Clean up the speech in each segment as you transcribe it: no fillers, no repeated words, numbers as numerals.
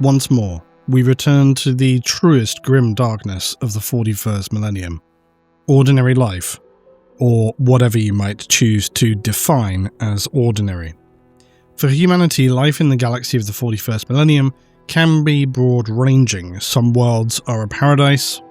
Once more, we return to the truest grim darkness of the 41st millennium. Ordinary life, or whatever you might choose to define as ordinary. For humanity, life in the galaxy of the 41st millennium can be broad-ranging. Some worlds are a paradise,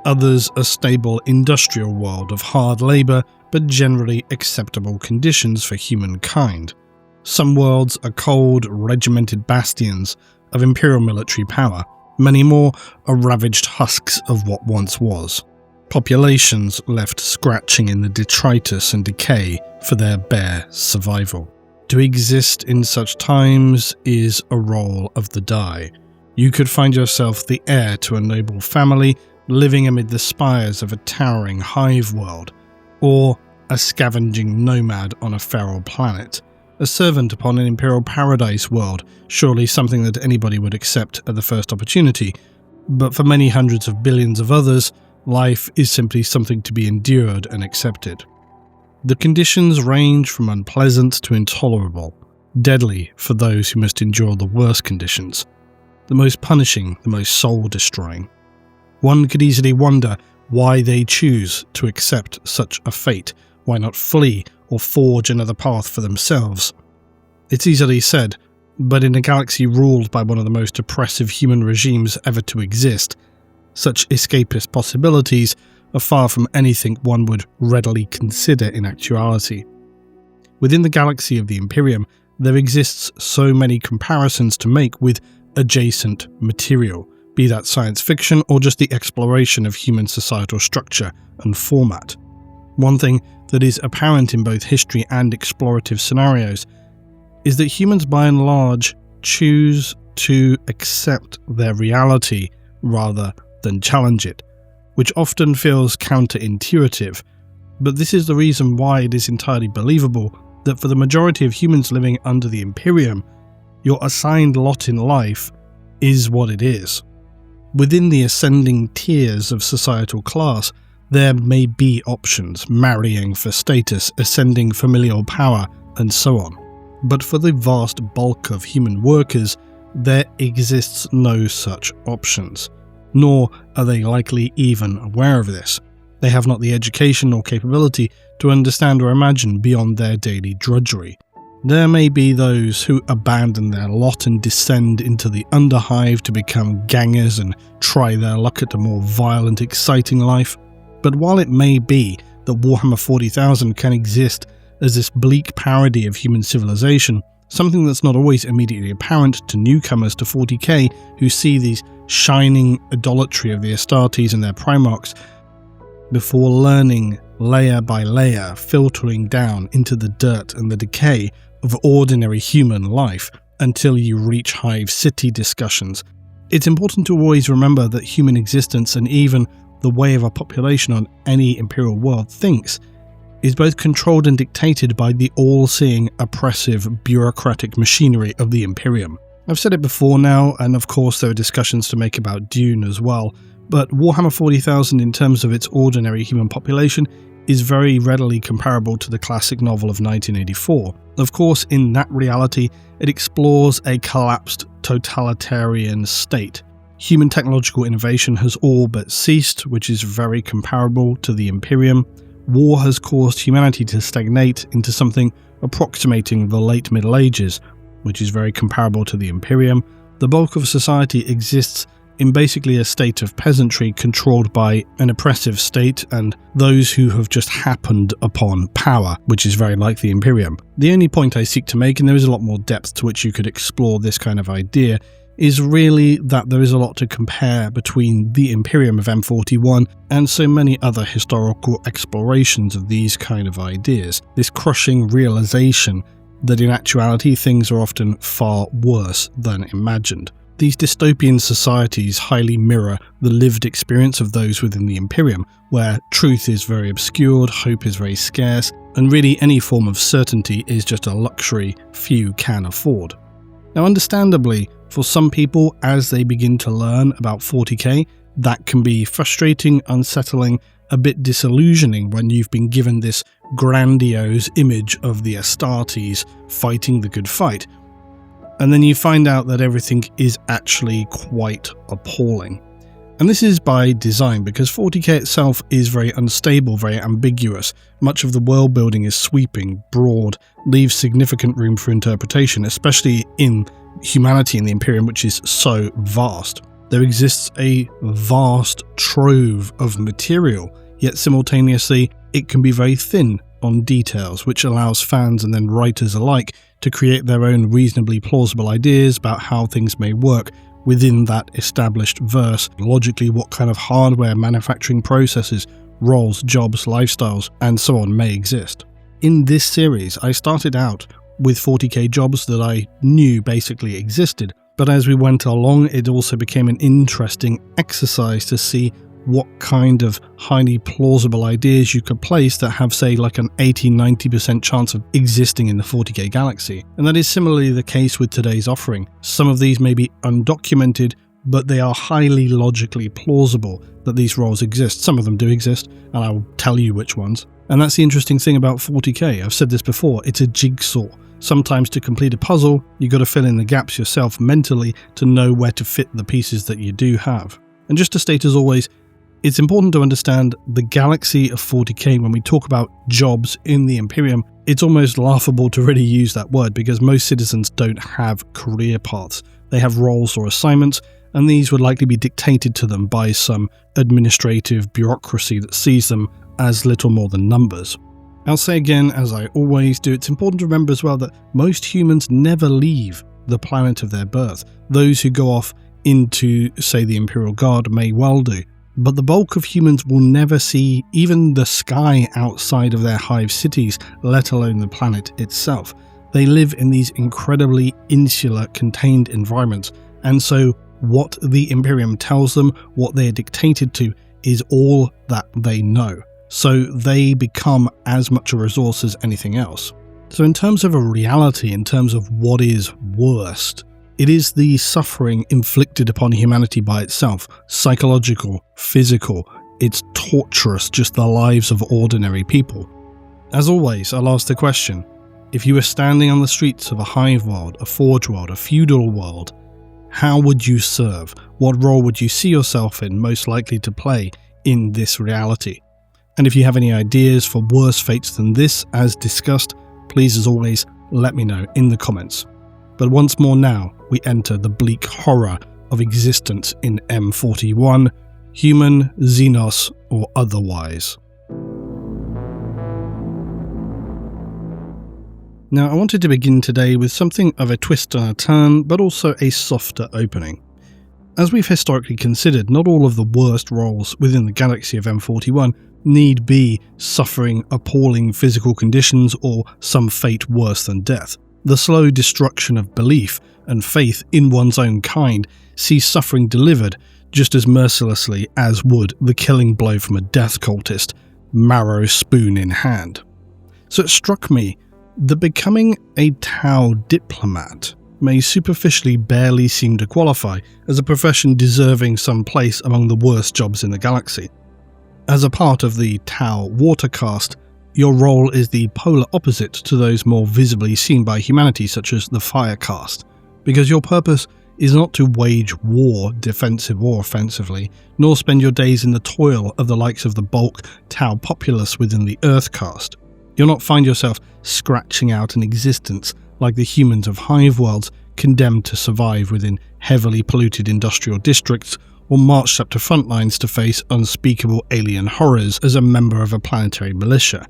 others a stable industrial world of hard labour but generally acceptable conditions for humankind. Some worlds are cold, regimented bastions of imperial military power. Many more are ravaged husks of what once was. Populations left scratching in the detritus and decay for their bare survival. To exist in such times is a roll of the die. You could find yourself the heir to a noble family living amid the spires of a towering hive world, or a scavenging nomad on a feral planet, a servant upon an imperial paradise world, surely something that anybody would accept at the first opportunity. But for many hundreds of billions of others, life is simply something to be endured and accepted. The conditions range from unpleasant to intolerable, deadly for those who must endure the worst conditions, the most punishing, the most soul-destroying. One could easily wonder why they choose to accept such a fate. Why not flee or forge another path for themselves? It's easily said, but in a galaxy ruled by one of the most oppressive human regimes ever to exist, such escapist possibilities are far from anything one would readily consider in actuality. Within the galaxy of the Imperium, there exists so many comparisons to make with adjacent material, be that science fiction or just the exploration of human societal structure and format. One thing that is apparent in both history and explorative scenarios is that humans by and large choose to accept their reality rather than challenge it, which often feels counterintuitive, but this is the reason why it is entirely believable that for the majority of humans living under the Imperium, your assigned lot in life is what it is. Within the ascending tiers of societal class, there may be options, marrying for status, ascending familial power, and so on. But for the vast bulk of human workers, there exists no such options, nor are they likely even aware of this. They have not the education or capability to understand or imagine beyond their daily drudgery. There may be those who abandon their lot and descend into the underhive to become gangers and try their luck at a more violent, exciting life. But while it may be that Warhammer 40,000 can exist as this bleak parody of human civilization, something that's not always immediately apparent to newcomers to 40k who see these shining idolatry of the Astartes and their Primarchs before learning layer by layer, filtering down into the dirt and the decay of ordinary human life until you reach Hive City discussions. It's important to always remember that human existence and even the way of a population on any imperial world thinks is both controlled and dictated by the all-seeing, oppressive, bureaucratic machinery of the Imperium. I've said it before now, and of course there are discussions to make about Dune as well, but Warhammer 40,000 in terms of its ordinary human population is very readily comparable to the classic novel of 1984. Of course, in that reality, it explores a collapsed totalitarian state. Human technological innovation has all but ceased, which is very comparable to the Imperium. War has caused humanity to stagnate into something approximating the late Middle Ages, which is very comparable to the Imperium. The bulk of society exists in basically a state of peasantry controlled by an oppressive state and those who have just happened upon power, which is very like the Imperium. The only point I seek to make, and there is a lot more depth to which you could explore this kind of idea, is really that there is a lot to compare between the Imperium of M41 and so many other historical explorations of these kind of ideas. This crushing realization that in actuality things are often far worse than imagined. These dystopian societies highly mirror the lived experience of those within the Imperium, where truth is very obscured, hope is very scarce, and really any form of certainty is just a luxury few can afford. Now understandably, for some people, as they begin to learn about 40k, that can be frustrating, unsettling, a bit disillusioning when you've been given this grandiose image of the Astartes fighting the good fight. and then you find out that everything is actually quite appalling. And this is by design, because 40k itself is very unstable, very ambiguous. Much of the world building is sweeping, broad, leaves significant room for interpretation, especially in humanity in the Imperium, which is so vast. There exists a vast trove of material, yet simultaneously it can be very thin on details, which allows fans and then writers alike to create their own reasonably plausible ideas about how things may work within that established verse. Logically, what kind of hardware, manufacturing processes, roles, jobs, lifestyles, and so on may exist. In this series, I started out with 40k jobs that I knew basically existed, but as we went along, it also became an interesting exercise to see what kind of highly plausible ideas you could place that have, say, like an 80-90% chance of existing in the 40k galaxy. And that is similarly the case with today's offering. Some of these may be undocumented, but they are highly logically plausible that these roles exist. Some of them do exist, and I will tell you which ones. And that's the interesting thing about 40k. I've said this before, it's a jigsaw. Sometimes to complete a puzzle, you've got to fill in the gaps yourself mentally to know where to fit the pieces that you do have. And just to state as always, it's important to understand the galaxy of 40k. When we talk about jobs in the Imperium, it's almost laughable to really use that word because most citizens don't have career paths. They have roles or assignments, and these would likely be dictated to them by some administrative bureaucracy that sees them as little more than numbers. I'll say again, as I always do, it's important to remember as well that most humans never leave the planet of their birth. Those who go off into, say, the Imperial Guard may well do. But the bulk of humans will never see even the sky outside of their hive cities, let alone the planet itself. They live in these incredibly insular, contained environments, and so what the Imperium tells them, what they are dictated to, is all that they know. So they become as much a resource as anything else. So in terms of a reality, in terms of what is worst, it is the suffering inflicted upon humanity by itself, psychological, physical. It's torturous, just the lives of ordinary people. As always, I'll ask the question, if you were standing on the streets of a hive world, a forge world, a feudal world, how would you serve? What role would you see yourself in, most likely to play in this reality? And if you have any ideas for worse fates than this, as discussed, please as always, let me know in the comments. But once more now, we enter the bleak horror of existence in M41, human, Xenos, or otherwise. Now, I wanted to begin today with something of a twist and a turn, but also a softer opening. As we've historically considered, not all of the worst roles within the galaxy of M41 need be suffering appalling physical conditions or some fate worse than death. The slow destruction of belief and faith in one's own kind sees suffering delivered just as mercilessly as would the killing blow from a death cultist, marrow spoon in hand. So it struck me that becoming a Tau diplomat may superficially barely seem to qualify as a profession deserving some place among the worst jobs in the galaxy. As a part of the Tau water caste, your role is the polar opposite to those more visibly seen by humanity, such as the fire caste, because your purpose is not to wage war, defensive or offensively, nor spend your days in the toil of the likes of the bulk Tau populace within the earth caste. You'll not find yourself scratching out an existence like the humans of hive worlds condemned to survive within heavily polluted industrial districts or marched up to front lines to face unspeakable alien horrors as a member of a planetary militia.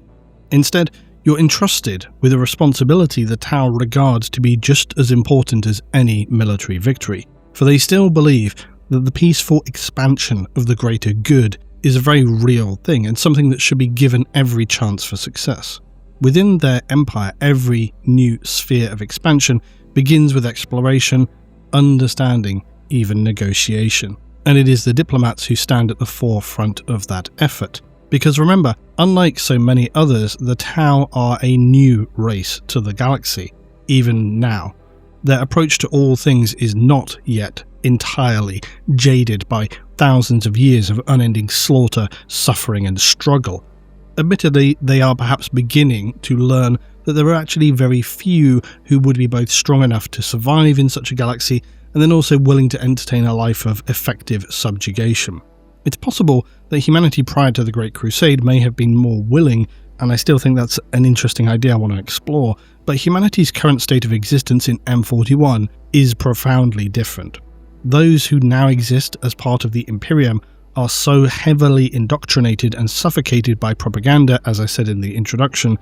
Instead, you're entrusted with a responsibility the Tau regards to be just as important as any military victory, for they still believe that the peaceful expansion of the greater good is a very real thing and something that should be given every chance for success. Within their empire, every new sphere of expansion begins with exploration, understanding, even negotiation. And it is the diplomats who stand at the forefront of that effort. Because remember, unlike so many others, the Tau are a new race to the galaxy, even now. Their approach to all things is not yet entirely jaded by thousands of years of unending slaughter, suffering and struggle. Admittedly, they are perhaps beginning to learn that there are actually very few who would be both strong enough to survive in such a galaxy and then also willing to entertain a life of effective subjugation. It's possible that humanity prior to the Great Crusade may have been more willing, and I still think that's an interesting idea I want to explore, but humanity's current state of existence in M41 is profoundly different. Those who now exist as part of the Imperium are so heavily indoctrinated and suffocated by propaganda, as I said in the introduction,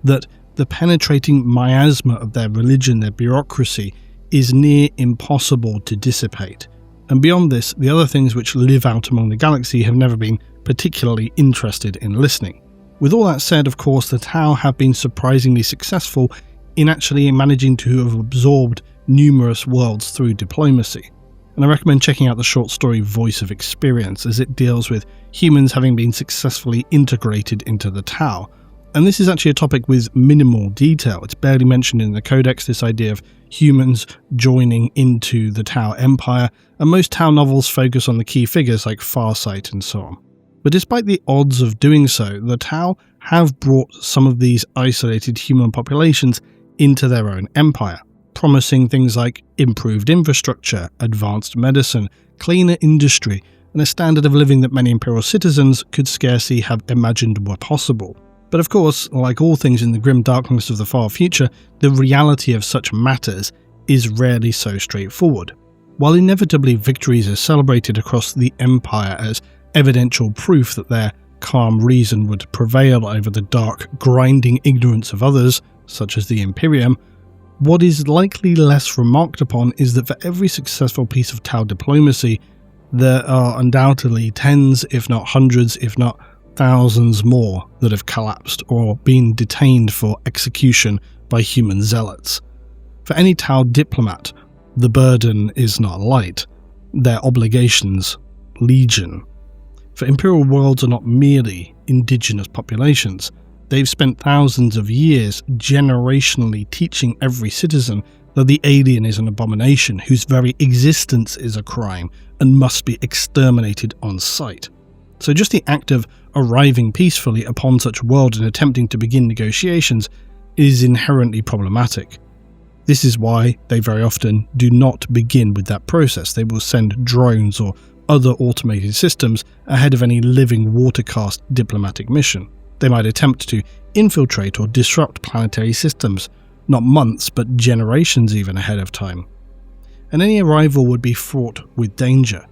that the penetrating miasma of their religion, their bureaucracy, is near impossible to dissipate. And beyond this, the other things which live out among the galaxy have never been particularly interested in listening. With all that said, of course, the Tau have been surprisingly successful in actually managing to have absorbed numerous worlds through diplomacy. And I recommend checking out the short story Voice of Experience, as it deals with humans having been successfully integrated into the Tau. And this is actually a topic with minimal detail. It's barely mentioned in the Codex, this idea of humans joining into the Tau Empire, and most Tau novels focus on the key figures like Farsight and so on. But despite the odds of doing so, the Tau have brought some of these isolated human populations into their own empire, promising things like improved infrastructure, advanced medicine, cleaner industry, and a standard of living that many Imperial citizens could scarcely have imagined were possible. But of course, like all things in the grim darkness of the far future, the reality of such matters is rarely so straightforward. While inevitably victories are celebrated across the Empire as evidential proof that their calm reason would prevail over the dark, grinding ignorance of others, such as the Imperium, what is likely less remarked upon is that for every successful piece of Tau diplomacy, there are undoubtedly tens, if not hundreds, if not thousands more that have collapsed or been detained for execution by human zealots. For any Tau diplomat, the burden is not light, their obligations legion. For Imperial worlds are not merely indigenous populations. They've spent thousands of years generationally teaching every citizen that the alien is an abomination whose very existence is a crime and must be exterminated on sight. So just the act of arriving peacefully upon such a world and attempting to begin negotiations is inherently problematic. This is why they very often do not begin with that process. They will send drones or other automated systems ahead of any living water-caste diplomatic mission. They might attempt to infiltrate or disrupt planetary systems, not months but generations even ahead of time. And any arrival would be fraught with danger.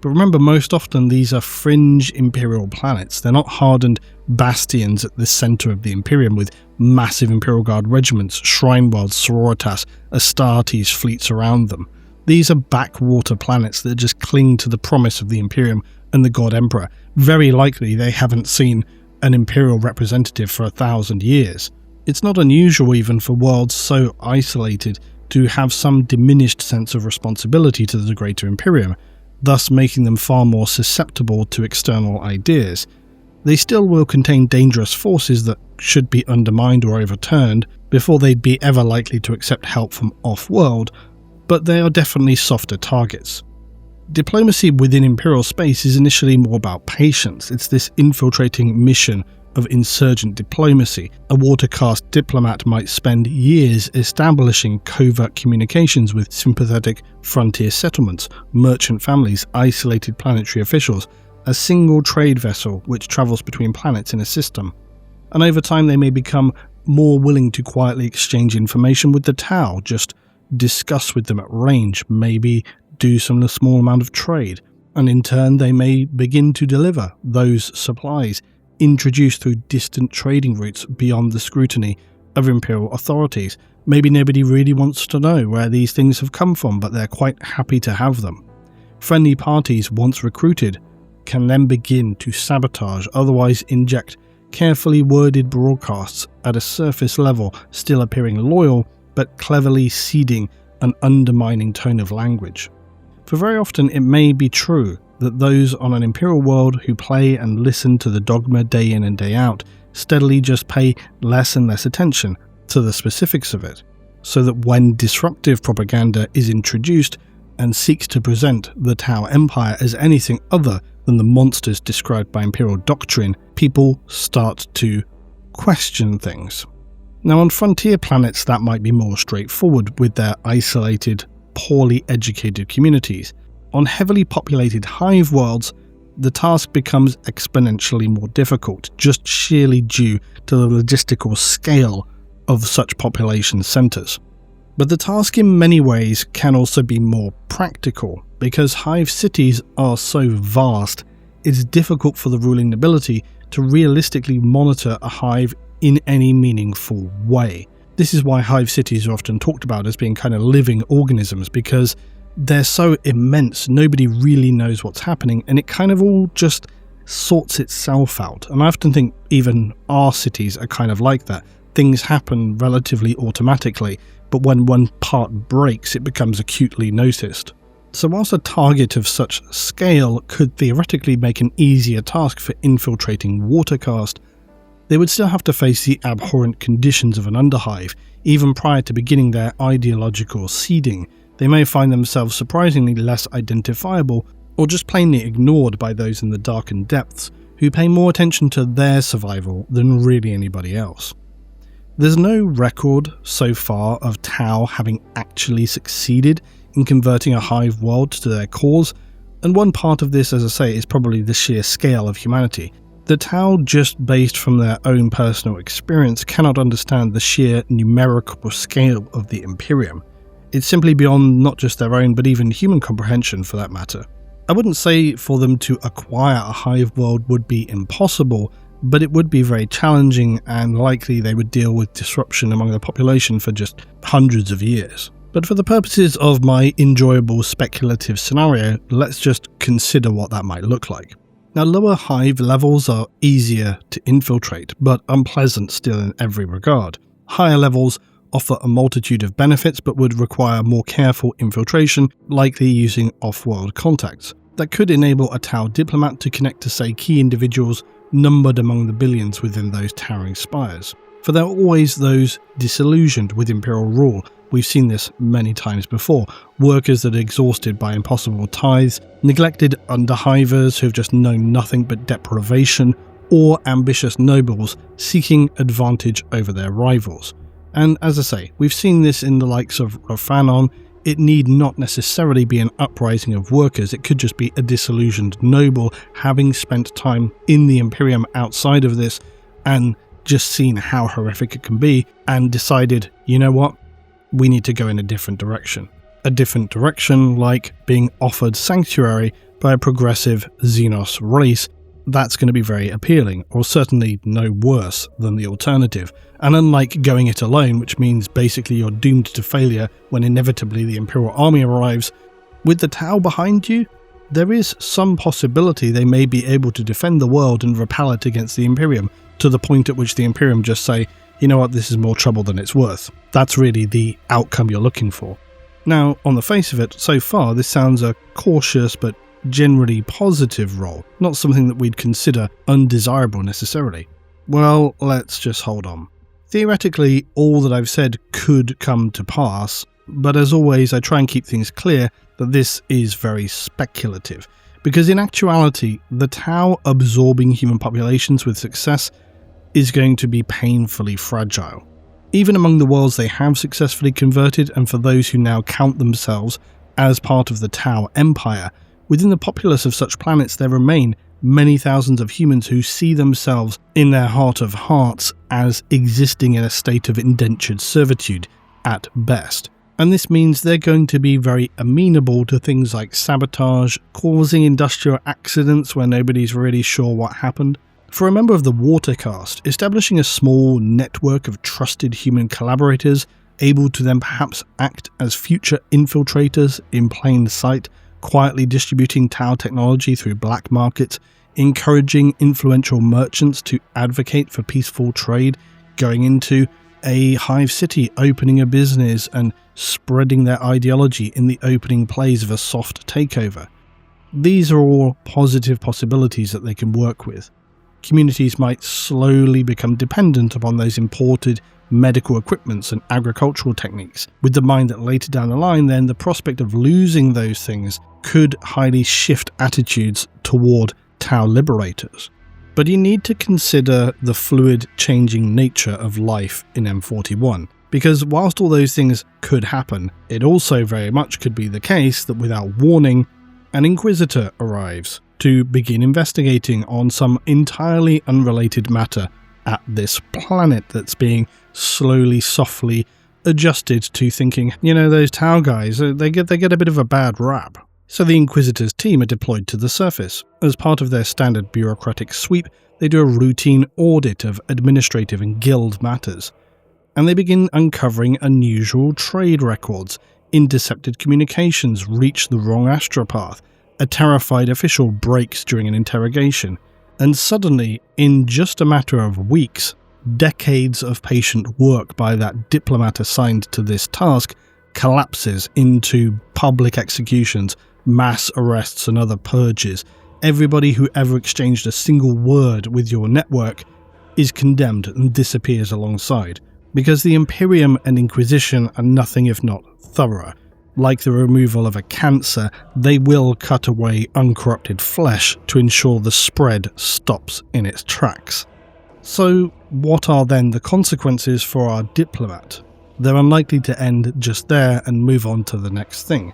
But remember, most often these are fringe Imperial planets. They're not hardened bastions at the centre of the Imperium with massive Imperial Guard regiments, Shrine Worlds, Sororitas, Astartes fleets around them. These are backwater planets that just cling to the promise of the Imperium and the God Emperor. Very likely they haven't seen an Imperial representative for 1,000 years. It's not unusual even for worlds so isolated to have some diminished sense of responsibility to the greater Imperium, thus making them far more susceptible to external ideas. They still will contain dangerous forces that should be undermined or overturned before they'd be ever likely to accept help from off-world, but they are definitely softer targets. Diplomacy within Imperial space is initially more about patience. It's this infiltrating mission of insurgent diplomacy. A water-caste diplomat might spend years establishing covert communications with sympathetic frontier settlements, merchant families, isolated planetary officials, a single trade vessel which travels between planets in a system. And over time they may become more willing to quietly exchange information with the Tau, just discuss with them at range, maybe do some small amount of trade, and in turn they may begin to deliver those supplies introduced through distant trading routes beyond the scrutiny of Imperial authorities. Maybe nobody really wants to know where these things have come from, but they're quite happy to have them. Friendly parties, once recruited, can then begin to sabotage, otherwise inject carefully worded broadcasts at a surface level, still appearing loyal, but cleverly seeding an undermining tone of language. For very often it may be true that those on an Imperial world who play and listen to the dogma day in and day out steadily just pay less and less attention to the specifics of it, so that when disruptive propaganda is introduced and seeks to present the Tau Empire as anything other than the monsters described by Imperial doctrine, people start to question things. Now, on frontier planets, that might be more straightforward with their isolated, poorly educated communities. On heavily populated hive worlds, the task becomes exponentially more difficult, just sheerly due to the logistical scale of such population centres. But the task in many ways can also be more practical, because hive cities are so vast, it's difficult for the ruling nobility to realistically monitor a hive in any meaningful way. This is why hive cities are often talked about as being kind of living organisms, because they're so immense, nobody really knows what's happening, and it kind of all just sorts itself out. And I often think even our cities are kind of like that. Things happen relatively automatically, but when one part breaks, it becomes acutely noticed. So whilst a target of such scale could theoretically make an easier task for infiltrating water caste, they would still have to face the abhorrent conditions of an underhive, even prior to beginning their ideological seeding. They may find themselves surprisingly less identifiable, or just plainly ignored by those in the darkened depths, who pay more attention to their survival than really anybody else. There's no record so far of Tau having actually succeeded in converting a hive world to their cause, and one part of this, as I say, is probably the sheer scale of humanity. The Tau, just based from their own personal experience, cannot understand the sheer numerical scale of the Imperium. It's simply beyond not just their own, but even human comprehension for that matter. I wouldn't say for them to acquire a hive world would be impossible, but it would be very challenging, and likely they would deal with disruption among the population for just hundreds of years. But for the purposes of my enjoyable speculative scenario, let's just consider what that might look like. Now, lower hive levels are easier to infiltrate, but unpleasant still in every regard. Higher levels offer a multitude of benefits, but would require more careful infiltration, likely using off-world contacts. That could enable a Tau diplomat to connect to, say, key individuals numbered among the billions within those towering spires. For there are always those disillusioned with imperial rule. We've seen this many times before. Workers that are exhausted by impossible tithes, neglected underhivers who've just known nothing but deprivation, or ambitious nobles seeking advantage over their rivals. And as I say, we've seen this in the likes of Rofanon. It need not necessarily be an uprising of workers, it could just be a disillusioned noble having spent time in the Imperium outside of this and just seen how horrific it can be and decided, you know what, we need to go in a different direction. A different direction like being offered sanctuary by a progressive Xenos race. That's going to be very appealing, or certainly no worse than the alternative. And unlike going it alone, which means basically you're doomed to failure when inevitably the Imperial army arrives, with the Tau behind you, there is some possibility they may be able to defend the world and repel it against the Imperium, to the point at which the Imperium just say, you know what, this is more trouble than it's worth. That's really the outcome you're looking for. Now, on the face of it, so far this sounds a cautious but generally positive role, not something that we'd consider undesirable necessarily. Well, let's just hold on. Theoretically, all that I've said could come to pass, but as always I try and keep things clear that this is very speculative, because in actuality, the Tau absorbing human populations with success is going to be painfully fragile. Even among the worlds they have successfully converted, and for those who now count themselves as part of the Tau Empire, within the populace of such planets there remain many thousands of humans who see themselves in their heart of hearts as existing in a state of indentured servitude at best. And this means they're going to be very amenable to things like sabotage, causing industrial accidents where nobody's really sure what happened. For a member of the Water Caste, establishing a small network of trusted human collaborators, able to then perhaps act as future infiltrators in plain sight, quietly distributing Tau technology through black markets, encouraging influential merchants to advocate for peaceful trade, going into a hive city, opening a business and spreading their ideology in the opening plays of a soft takeover. These are all positive possibilities that they can work with. Communities might slowly become dependent upon those imported medical equipments and agricultural techniques, with the mind that later down the line then the prospect of losing those things could highly shift attitudes toward Tau liberators. But you need to consider the fluid, changing nature of life in M41. Because whilst all those things could happen, it also very much could be the case that without warning, an Inquisitor arrives to begin investigating on some entirely unrelated matter at this planet that's being slowly, softly adjusted to thinking, those Tau guys, they get a bit of a bad rap. So the Inquisitor's team are deployed to the surface. As part of their standard bureaucratic sweep, they do a routine audit of administrative and guild matters. And they begin uncovering unusual trade records, intercepted communications reach the wrong astropath, a terrified official breaks during an interrogation, and suddenly, in just a matter of weeks, decades of patient work by that diplomat assigned to this task collapses into public executions, mass arrests and other purges. Everybody who ever exchanged a single word with your network is condemned and disappears alongside. Because the Imperium and Inquisition are nothing if not thorough. Like the removal of a cancer, they will cut away uncorrupted flesh to ensure the spread stops in its tracks. So, what are then the consequences for our diplomat? They're unlikely to end just there and move on to the next thing.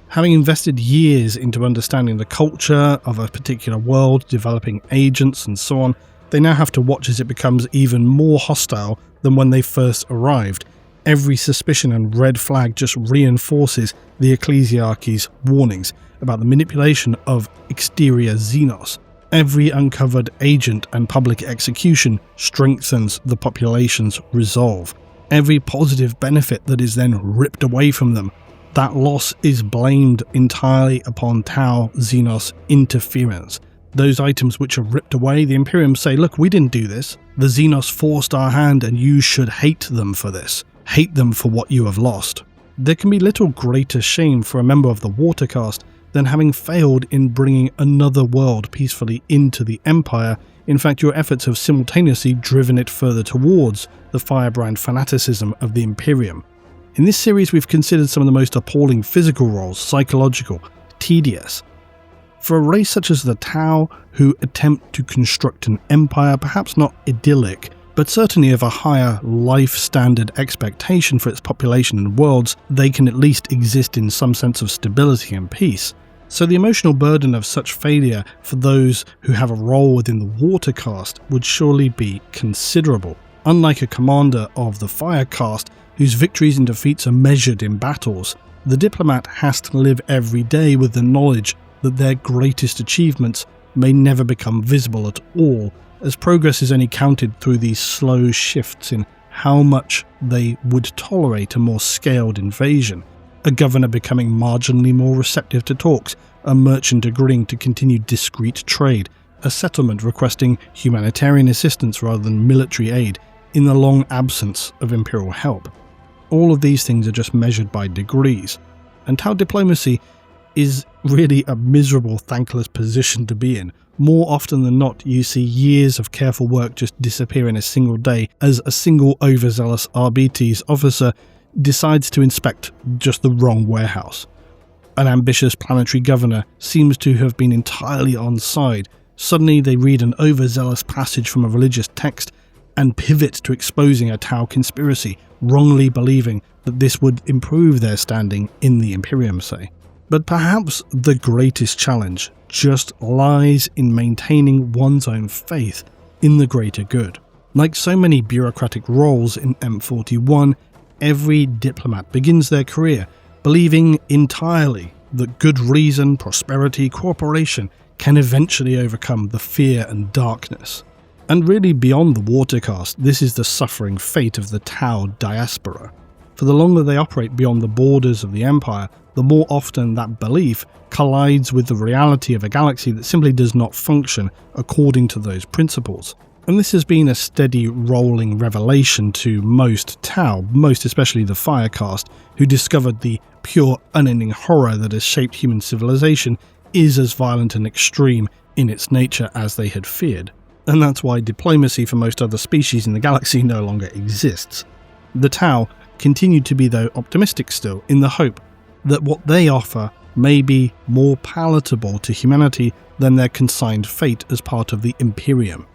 Having invested years into understanding the culture of a particular world, developing agents and so on, they now have to watch as it becomes even more hostile than when they first arrived. Every suspicion and red flag just reinforces the Ecclesiarchy's warnings about the manipulation of exterior Xenos. Every uncovered agent and public execution strengthens the population's resolve. Every positive benefit that is then ripped away from them, that loss is blamed entirely upon Tau Xenos interference. Those items which are ripped away, the Imperium say, look, we didn't do this. The Xenos forced our hand and you should hate them for this. Hate them for what you have lost. There can be little greater shame for a member of the Water Caste than having failed in bringing another world peacefully into the Empire. In fact, your efforts have simultaneously driven it further towards the firebrand fanaticism of the Imperium. In this series, we've considered some of the most appalling physical roles, psychological, tedious. For a race such as the Tau, who attempt to construct an empire, perhaps not idyllic, but certainly of a higher life standard expectation for its population and worlds, they can at least exist in some sense of stability and peace. So the emotional burden of such failure for those who have a role within the Water Caste would surely be considerable. Unlike a commander of the Fire Caste, whose victories and defeats are measured in battles, the diplomat has to live every day with the knowledge that their greatest achievements may never become visible at all, as progress is only counted through these slow shifts in how much they would tolerate a more scaled invasion. A governor becoming marginally more receptive to talks, a merchant agreeing to continue discreet trade, a settlement requesting humanitarian assistance rather than military aid in the long absence of imperial help. All of these things are just measured by degrees, and Tau diplomacy is really a miserable, thankless position to be in. More often than not, you see years of careful work just disappear in a single day as a single overzealous RBT's officer decides to inspect just the wrong warehouse. An ambitious planetary governor seems to have been entirely on side. Suddenly they read an overzealous passage from a religious text and pivot to exposing a Tau conspiracy, wrongly believing that this would improve their standing in the Imperium, say. But perhaps the greatest challenge just lies in maintaining one's own faith in the greater good. Like so many bureaucratic roles in M41, every diplomat begins their career believing entirely that good reason, prosperity, cooperation can eventually overcome the fear and darkness. And really beyond the Water Caste, this is the suffering fate of the Tau diaspora. For the longer they operate beyond the borders of the Empire, the more often that belief collides with the reality of a galaxy that simply does not function according to those principles. And this has been a steady rolling revelation to most Tau, most especially the Fire Caste, who discovered the pure unending horror that has shaped human civilization is as violent and extreme in its nature as they had feared. And that's why diplomacy for most other species in the galaxy no longer exists. The Tau continue to be, though, optimistic still, in the hope that what they offer may be more palatable to humanity than their consigned fate as part of the Imperium,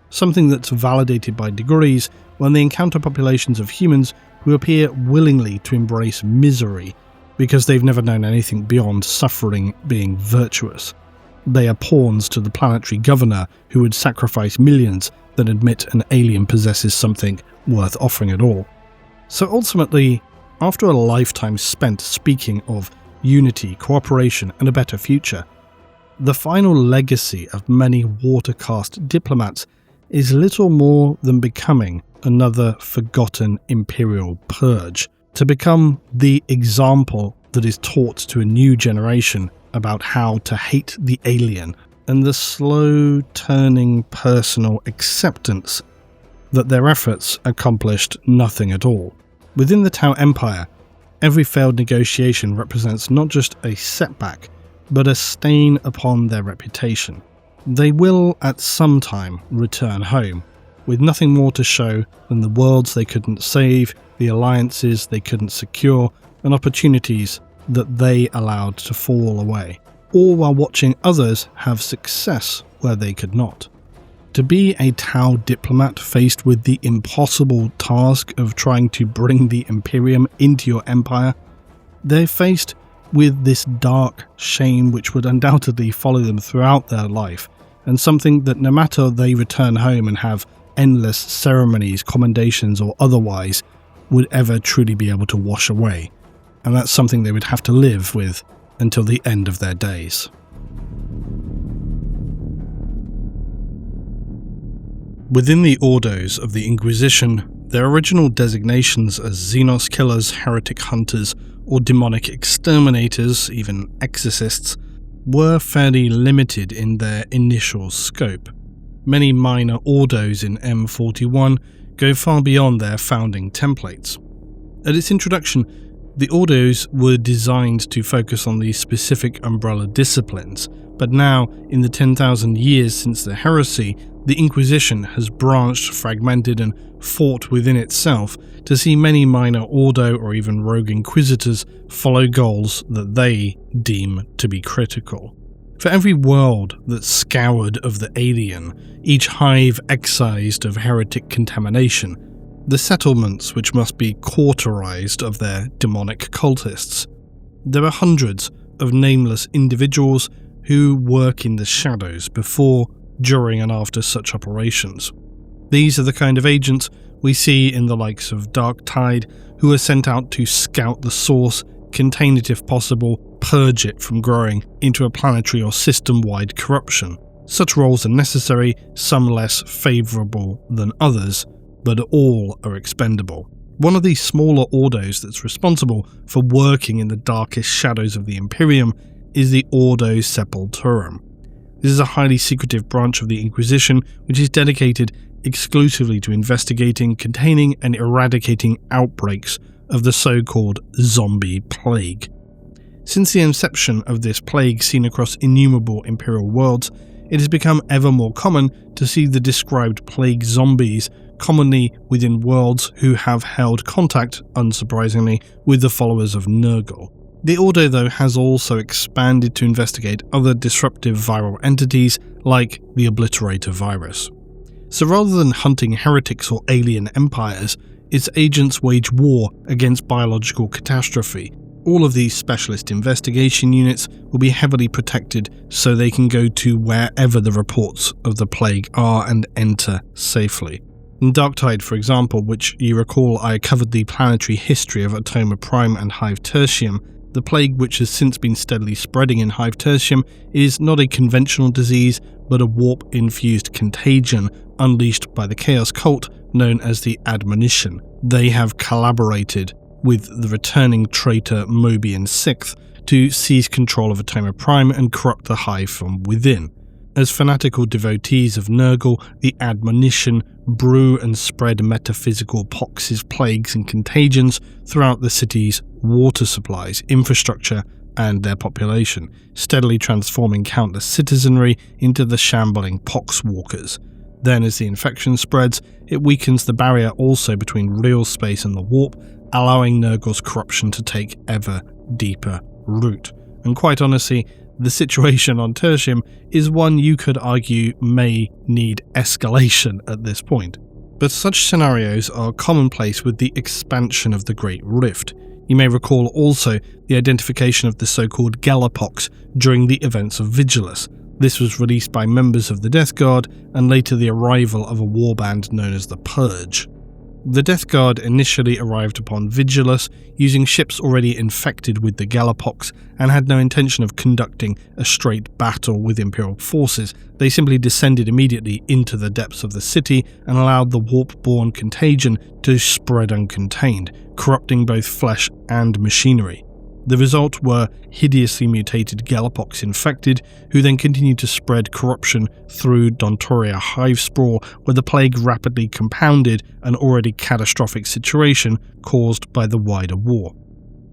something that's validated by degrees when they encounter populations of humans who appear willingly to embrace misery because they've never known anything beyond suffering being virtuous. They are pawns to the planetary governor who would sacrifice millions than admit an alien possesses something worth offering at all. So ultimately, after a lifetime spent speaking of unity, cooperation, and a better future, the final legacy of many water-caste diplomats is little more than becoming another forgotten imperial purge, to become the example that is taught to a new generation about how to hate the alien, and the slow turning personal acceptance that their efforts accomplished nothing at all. Within the Tau Empire, every failed negotiation represents not just a setback, but a stain upon their reputation. They will at some time return home, with nothing more to show than the worlds they couldn't save, the alliances they couldn't secure, and opportunities that they allowed to fall away, all while watching others have success where they could not. To be a Tau diplomat faced with the impossible task of trying to bring the Imperium into your empire, they're faced with this dark shame which would undoubtedly follow them throughout their life, and something that no matter they return home and have endless ceremonies, commendations or otherwise, would ever truly be able to wash away. And that's something they would have to live with until the end of their days. Within the Ordos of the Inquisition, their original designations as Xenos killers, heretic hunters, or demonic exterminators, even exorcists, were fairly limited in their initial scope. Many minor Ordos in M41 go far beyond their founding templates. At its introduction, the Ordos were designed to focus on these specific umbrella disciplines, but now, in the 10,000 years since the heresy, the Inquisition has branched, fragmented, and fought within itself to see many minor Ordo or even rogue Inquisitors follow goals that they deem to be critical. For every world that's scoured of the alien, each hive excised of heretic contamination, the settlements which must be cauterized of their demonic cultists, there are hundreds of nameless individuals who work in the shadows before, during and after such operations. These are the kind of agents we see in the likes of Dark Tide, who are sent out to scout the source, contain it if possible, purge it from growing into a planetary or system-wide corruption. Such roles are necessary, some less favourable than others, but all are expendable. One of these smaller Ordos that's responsible for working in the darkest shadows of the Imperium is the Ordo Sepulturum. This is a highly secretive branch of the Inquisition which is dedicated exclusively to investigating, containing and eradicating outbreaks of the so-called zombie plague. Since the inception of this plague seen across innumerable Imperial worlds, it has become ever more common to see the described plague zombies commonly within worlds who have held contact, unsurprisingly, with the followers of Nurgle. The Ordo, though, has also expanded to investigate other disruptive viral entities like the Obliterator virus. So rather than hunting heretics or alien empires, its agents wage war against biological catastrophe. All of these specialist investigation units will be heavily protected so they can go to wherever the reports of the plague are and enter safely. In Darktide, for example, which you recall I covered the planetary history of Atoma Prime and Hive Tertium, the plague which has since been steadily spreading in Hive Tertium is not a conventional disease, but a warp-infused contagion unleashed by the Chaos Cult known as the Admonition. They have collaborated with the returning traitor Mobian Sixth to seize control of Atoma Prime and corrupt the Hive from within. As fanatical devotees of Nurgle, the Admonition brew and spread metaphysical poxes, plagues and contagions throughout the city's water supplies, infrastructure and their population, steadily transforming countless citizenry into the shambling poxwalkers. Then as the infection spreads, it weakens the barrier also between real space and the warp, allowing Nurgle's corruption to take ever deeper root, and quite honestly, the situation on Tertium is one you could argue may need escalation at this point. But such scenarios are commonplace with the expansion of the Great Rift. You may recall also the identification of the so-called Galapox during the events of Vigilus. This was released by members of the Death Guard and later the arrival of a warband known as the Purge. The Death Guard initially arrived upon Vigilus using ships already infected with the Galapox and had no intention of conducting a straight battle with Imperial forces. They simply descended immediately into the depths of the city and allowed the warp-borne contagion to spread uncontained, corrupting both flesh and machinery. The result were hideously mutated Galapox infected, who then continued to spread corruption through Dontoria hive sprawl, where the plague rapidly compounded an already catastrophic situation caused by the wider war.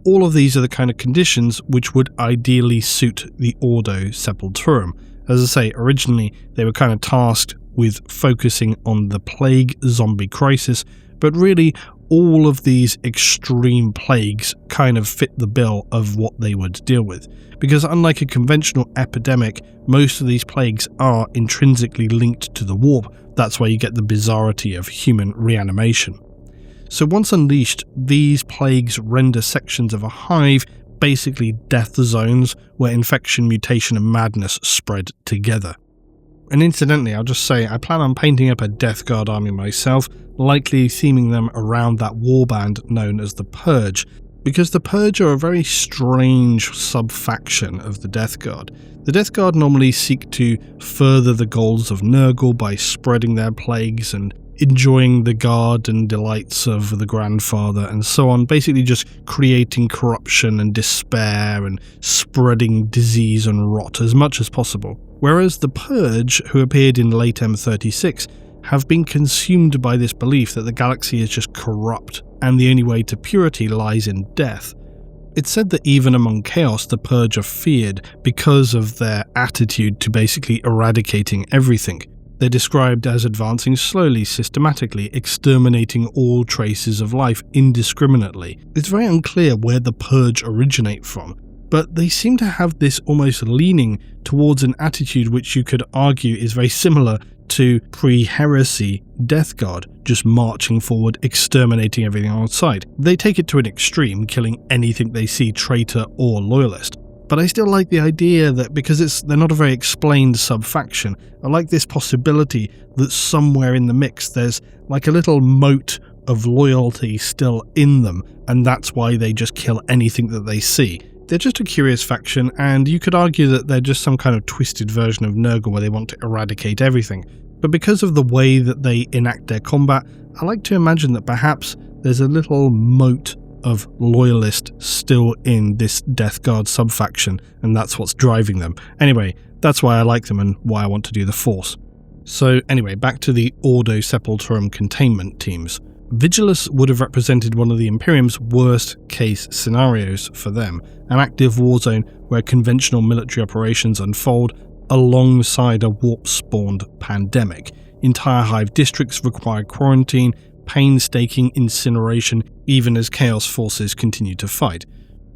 All of these are the kind of conditions which would ideally suit the Ordo Sepulturum. As I say, originally they were kind of tasked with focusing on the plague zombie crisis, but really all of these extreme plagues kind of fit the bill of what they would deal with, because unlike a conventional epidemic, most of these plagues are intrinsically linked to the warp. That's why you get the bizarrity of human reanimation. So once unleashed, these plagues render sections of a hive basically death zones where infection, mutation and madness spread together. And incidentally, I'll just say I plan on painting up a Death Guard army myself, likely theming them around that warband known as the Purge, because the Purge are a very strange sub-faction of the Death Guard. The Death Guard normally seek to further the goals of Nurgle by spreading their plagues and enjoying the guard and delights of the grandfather and so on, basically just creating corruption and despair and spreading disease and rot as much as possible. Whereas the Purge, who appeared in late M36, have been consumed by this belief that the galaxy is just corrupt and the only way to purity lies in death. It's said that even among Chaos, the Purge are feared because of their attitude to basically eradicating everything. They're described as advancing slowly, systematically, exterminating all traces of life indiscriminately. It's very unclear where the Purge originate from, but they seem to have this almost leaning towards an attitude which you could argue is very similar to pre-heresy Death Guard, just marching forward, exterminating everything on sight. They take it to an extreme, killing anything they see traitor or loyalist. But I still like the idea that because they're not a very explained sub-faction, I like this possibility that somewhere in the mix there's like a little moat of loyalty still in them, and that's why they just kill anything that they see. They're just a curious faction, and you could argue that they're just some kind of twisted version of Nurgle where they want to eradicate everything. But because of the way that they enact their combat, I like to imagine that perhaps there's a little moat of loyalist still in this Death Guard sub-faction, and that's what's driving them. Anyway, that's why I like them and why I want to do the Force. So anyway, back to the Ordo Sepulturum containment teams. Vigilus would have represented one of the Imperium's worst case scenarios for them, an active war zone where conventional military operations unfold alongside a warp-spawned pandemic. Entire hive districts require quarantine, painstaking incineration, even as Chaos forces continue to fight.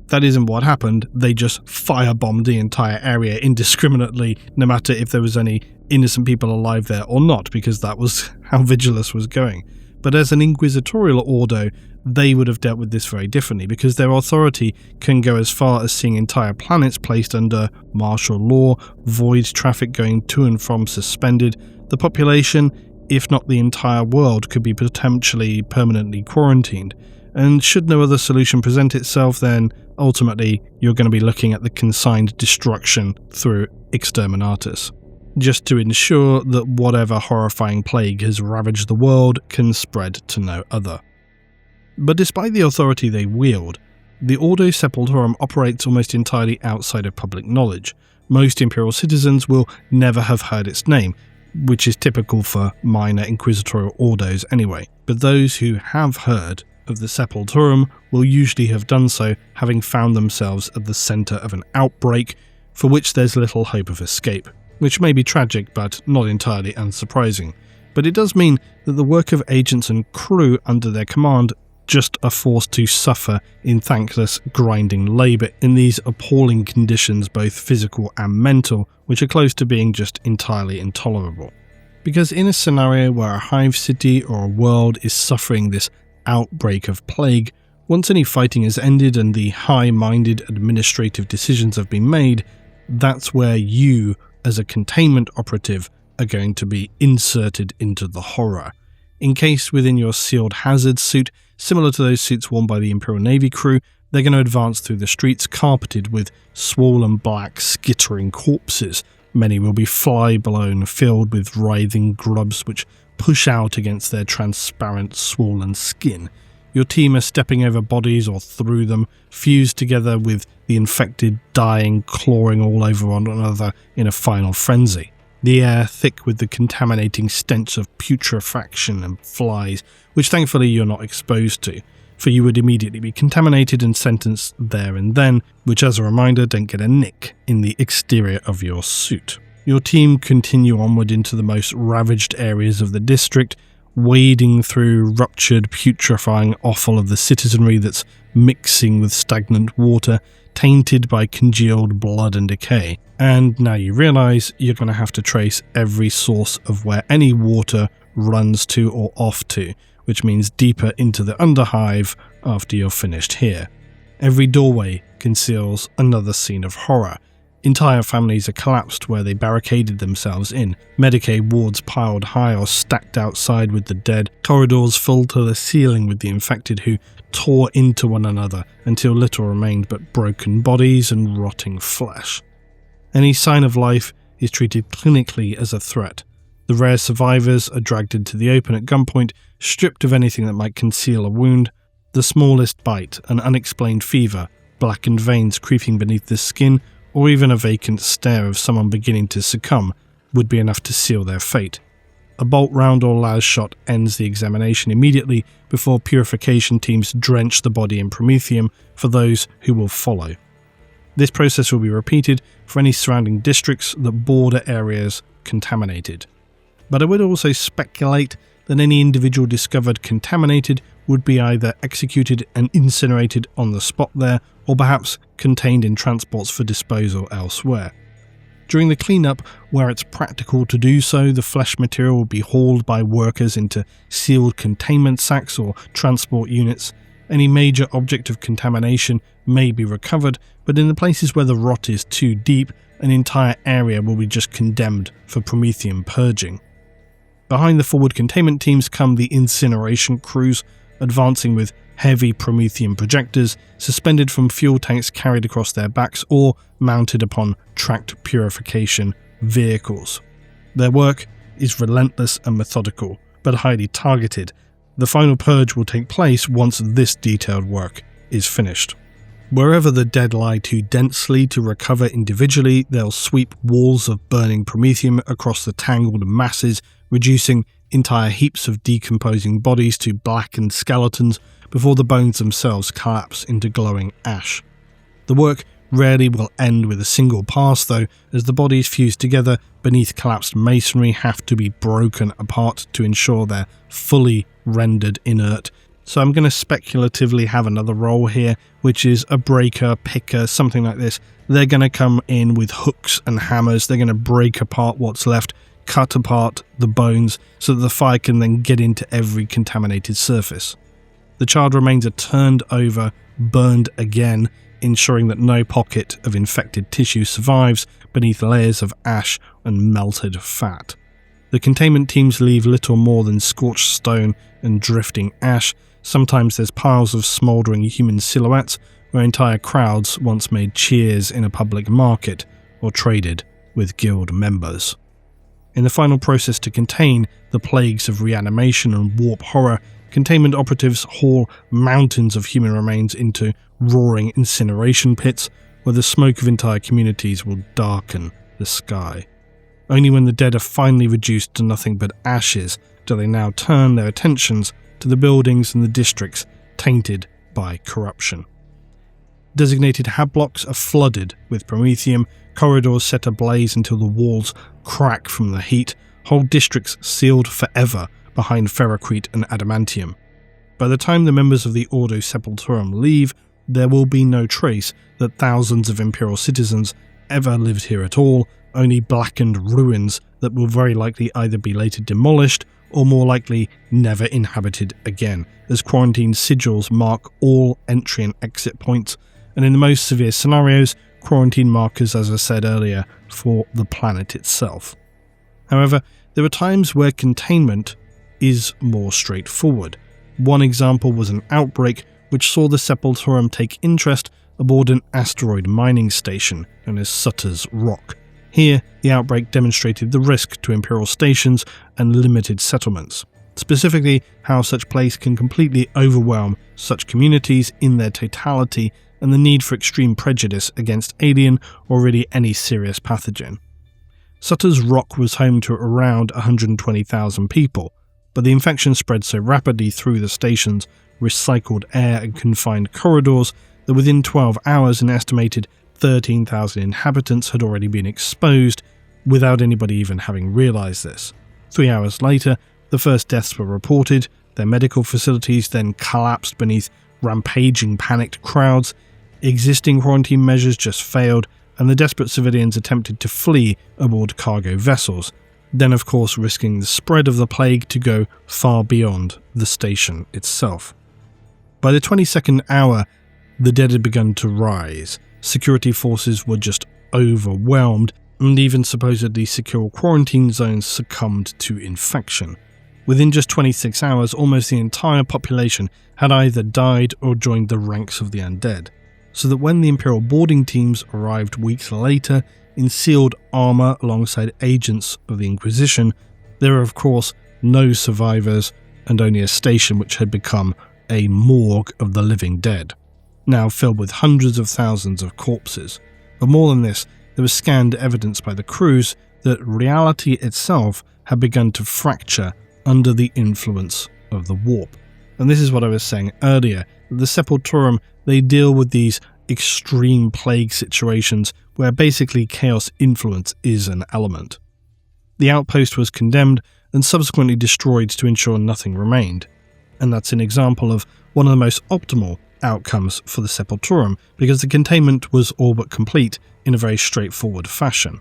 That isn't what happened, they just firebombed the entire area indiscriminately, no matter if there was any innocent people alive there or not, because that was how Vigilus was going. But as an inquisitorial ordo, they would have dealt with this very differently, because their authority can go as far as seeing entire planets placed under martial law, void traffic going to and from suspended, the population, if not the entire world, could be potentially permanently quarantined. And should no other solution present itself, then ultimately you're going to be looking at the consigned destruction through exterminatus, just to ensure that whatever horrifying plague has ravaged the world can spread to no other. But despite the authority they wield, the Ordo Sepulturum operates almost entirely outside of public knowledge. Most Imperial citizens will never have heard its name, which is typical for minor inquisitorial ordos anyway. But those who have heard of the Sepulturum will usually have done so having found themselves at the centre of an outbreak for which there's little hope of escape, which may be tragic but not entirely unsurprising. But it does mean that the work of agents and crew under their command just are forced to suffer in thankless, grinding labour in these appalling conditions, both physical and mental, which are close to being just entirely intolerable. Because in a scenario where a hive city or a world is suffering this outbreak of plague, once any fighting has ended and the high-minded administrative decisions have been made, that's where you, as a containment operative, are going to be inserted into the horror. Encased within your sealed hazard suit, similar to those suits worn by the Imperial Navy crew, they're going to advance through the streets carpeted with swollen black skittering corpses. Many will be fly-blown, filled with writhing grubs which push out against their transparent, swollen skin. Your team are stepping over bodies or through them, fused together with the infected, dying, clawing all over one another in a final frenzy. The air thick with the contaminating stench of putrefaction and flies, which thankfully you're not exposed to, for you would immediately be contaminated and sentenced there and then, which as a reminder don't get a nick in the exterior of your suit. Your team continue onward into the most ravaged areas of the district, wading through ruptured, putrefying offal of the citizenry that's mixing with stagnant water, tainted by congealed blood and decay. And now you realise you're going to have to trace every source of where any water runs to or off to, which means deeper into the underhive after you're finished here. Every doorway conceals another scene of horror. Entire families are collapsed where they barricaded themselves in, Medicaid wards piled high or stacked outside with the dead, corridors full to the ceiling with the infected who tore into one another until little remained but broken bodies and rotting flesh. Any sign of life is treated clinically as a threat. The rare survivors are dragged into the open at gunpoint, stripped of anything that might conceal a wound. The smallest bite, an unexplained fever, blackened veins creeping beneath the skin, or even a vacant stare of someone beginning to succumb would be enough to seal their fate. A bolt round or las shot ends the examination immediately before purification teams drench the body in promethium for those who will follow. This process will be repeated for any surrounding districts that border areas contaminated. But I would also speculate that any individual discovered contaminated would be either executed and incinerated on the spot there, or perhaps contained in transports for disposal elsewhere. During the cleanup, where it's practical to do so, the flesh material will be hauled by workers into sealed containment sacks or transport units. Any major object of contamination may be recovered, but in the places where the rot is too deep, an entire area will be just condemned for promethium purging. Behind the forward containment teams come the incineration crews, advancing with heavy promethium projectors suspended from fuel tanks carried across their backs or mounted upon tracked purification vehicles. Their work is relentless and methodical, but highly targeted. The final purge will take place once this detailed work is finished. Wherever the dead lie too densely to recover individually, they'll sweep walls of burning promethium across the tangled masses, reducing entire heaps of decomposing bodies to blackened skeletons before the bones themselves collapse into glowing ash. The work rarely will end with a single pass though, as the bodies fused together beneath collapsed masonry have to be broken apart to ensure they're fully rendered inert. So I'm going to speculatively have another role here, which is a breaker, picker, something like this. They're going to come in with hooks and hammers, they're going to break apart what's left, cut apart the bones so that the fire can then get into every contaminated surface. The charred remains are turned over, burned again, ensuring that no pocket of infected tissue survives beneath layers of ash and melted fat. The containment teams leave little more than scorched stone and drifting ash. Sometimes there's piles of smouldering human silhouettes where entire crowds once made cheers in a public market or traded with guild members. In the final process to contain the plagues of reanimation and warp horror, containment operatives haul mountains of human remains into roaring incineration pits where the smoke of entire communities will darken the sky. Only when the dead are finally reduced to nothing but ashes do they now turn their attentions to the buildings and the districts tainted by corruption. Designated hab blocks are flooded with promethium, corridors set ablaze until the walls crack from the heat, whole districts sealed forever behind ferrocrete and adamantium. By the time the members of the Ordo Sepulturum leave, there will be no trace that thousands of Imperial citizens ever lived here at all, only blackened ruins that will very likely either be later demolished or more likely never inhabited again, as quarantine sigils mark all entry and exit points, and in the most severe scenarios, quarantine markers, as I said earlier, for the planet itself. However, there are times where containment is more straightforward. One example was an outbreak which saw the Sepulturum take interest aboard an asteroid mining station known as Sutter's Rock. Here, the outbreak demonstrated the risk to Imperial stations and limited settlements, specifically how such place can completely overwhelm such communities in their totality and the need for extreme prejudice against alien or really any serious pathogen. Sutter's Rock was home to around 120,000 people, but the infection spread so rapidly through the station's recycled air and confined corridors that within 12 hours an estimated 13,000 inhabitants had already been exposed without anybody even having realised this. 3 hours later, the first deaths were reported, their medical facilities then collapsed beneath rampaging panicked crowds, existing quarantine measures just failed, and the desperate civilians attempted to flee aboard cargo vessels, then of course risking the spread of the plague to go far beyond the station itself. By the 22nd hour, the dead had begun to rise. Security forces were just overwhelmed, and even supposedly secure quarantine zones succumbed to infection. Within just 26 hours, almost the entire population had either died or joined the ranks of the undead, so that when the Imperial boarding teams arrived weeks later in sealed armour alongside agents of the Inquisition, there were of course no survivors and only a station which had become a morgue of the living dead, now filled with hundreds of thousands of corpses. But more than this, there was scanned evidence by the crews that reality itself had begun to fracture under the influence of the warp. And this is what I was saying earlier, that the Sepulturum, they deal with these extreme plague situations where basically chaos influence is an element. The outpost was condemned and subsequently destroyed to ensure nothing remained. And that's an example of one of the most optimal outcomes for the Sepulturum, because the containment was all but complete in a very straightforward fashion.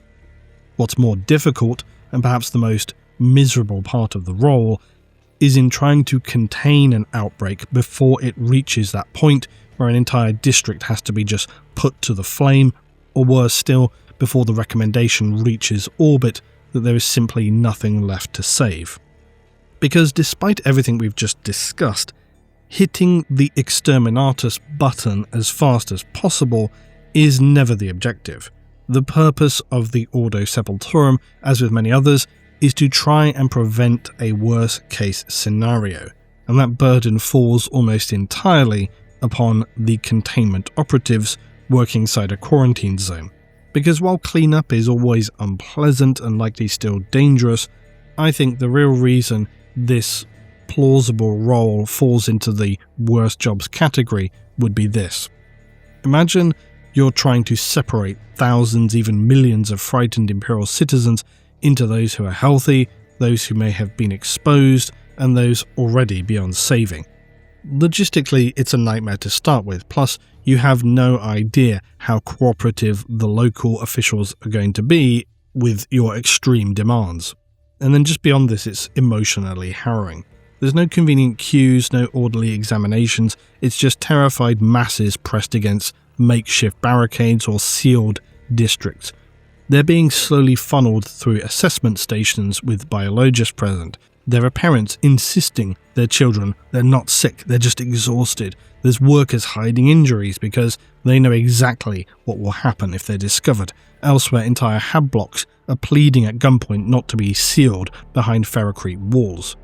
What's more difficult, and perhaps the most miserable part of the role, is in trying to contain an outbreak before it reaches that point where an entire district has to be just put to the flame, or worse still, before the recommendation reaches orbit that there is simply nothing left to save. Because despite everything we've just discussed, hitting the exterminatus button as fast as possible is never the objective. The purpose of the Ordo Sepulturum, as with many others, is to try and prevent a worst-case scenario, and that burden falls almost entirely upon the containment operatives working inside a quarantine zone. Because while cleanup is always unpleasant and likely still dangerous, I think the real reason this plausible role falls into the worst jobs category would be this. Imagine you're trying to separate thousands, even millions of frightened Imperial citizens into those who are healthy, those who may have been exposed, and those already beyond saving. Logistically, it's a nightmare to start with, plus you have no idea how cooperative the local officials are going to be with your extreme demands. And then just beyond this, it's emotionally harrowing. There's no convenient queues, no orderly examinations, it's just terrified masses pressed against makeshift barricades or sealed districts. They're being slowly funneled through assessment stations with biologists present. There are parents insisting their children, they're not sick, they're just exhausted. There's workers hiding injuries because they know exactly what will happen if they're discovered. Elsewhere, entire hab blocks are pleading at gunpoint not to be sealed behind ferrocrete walls.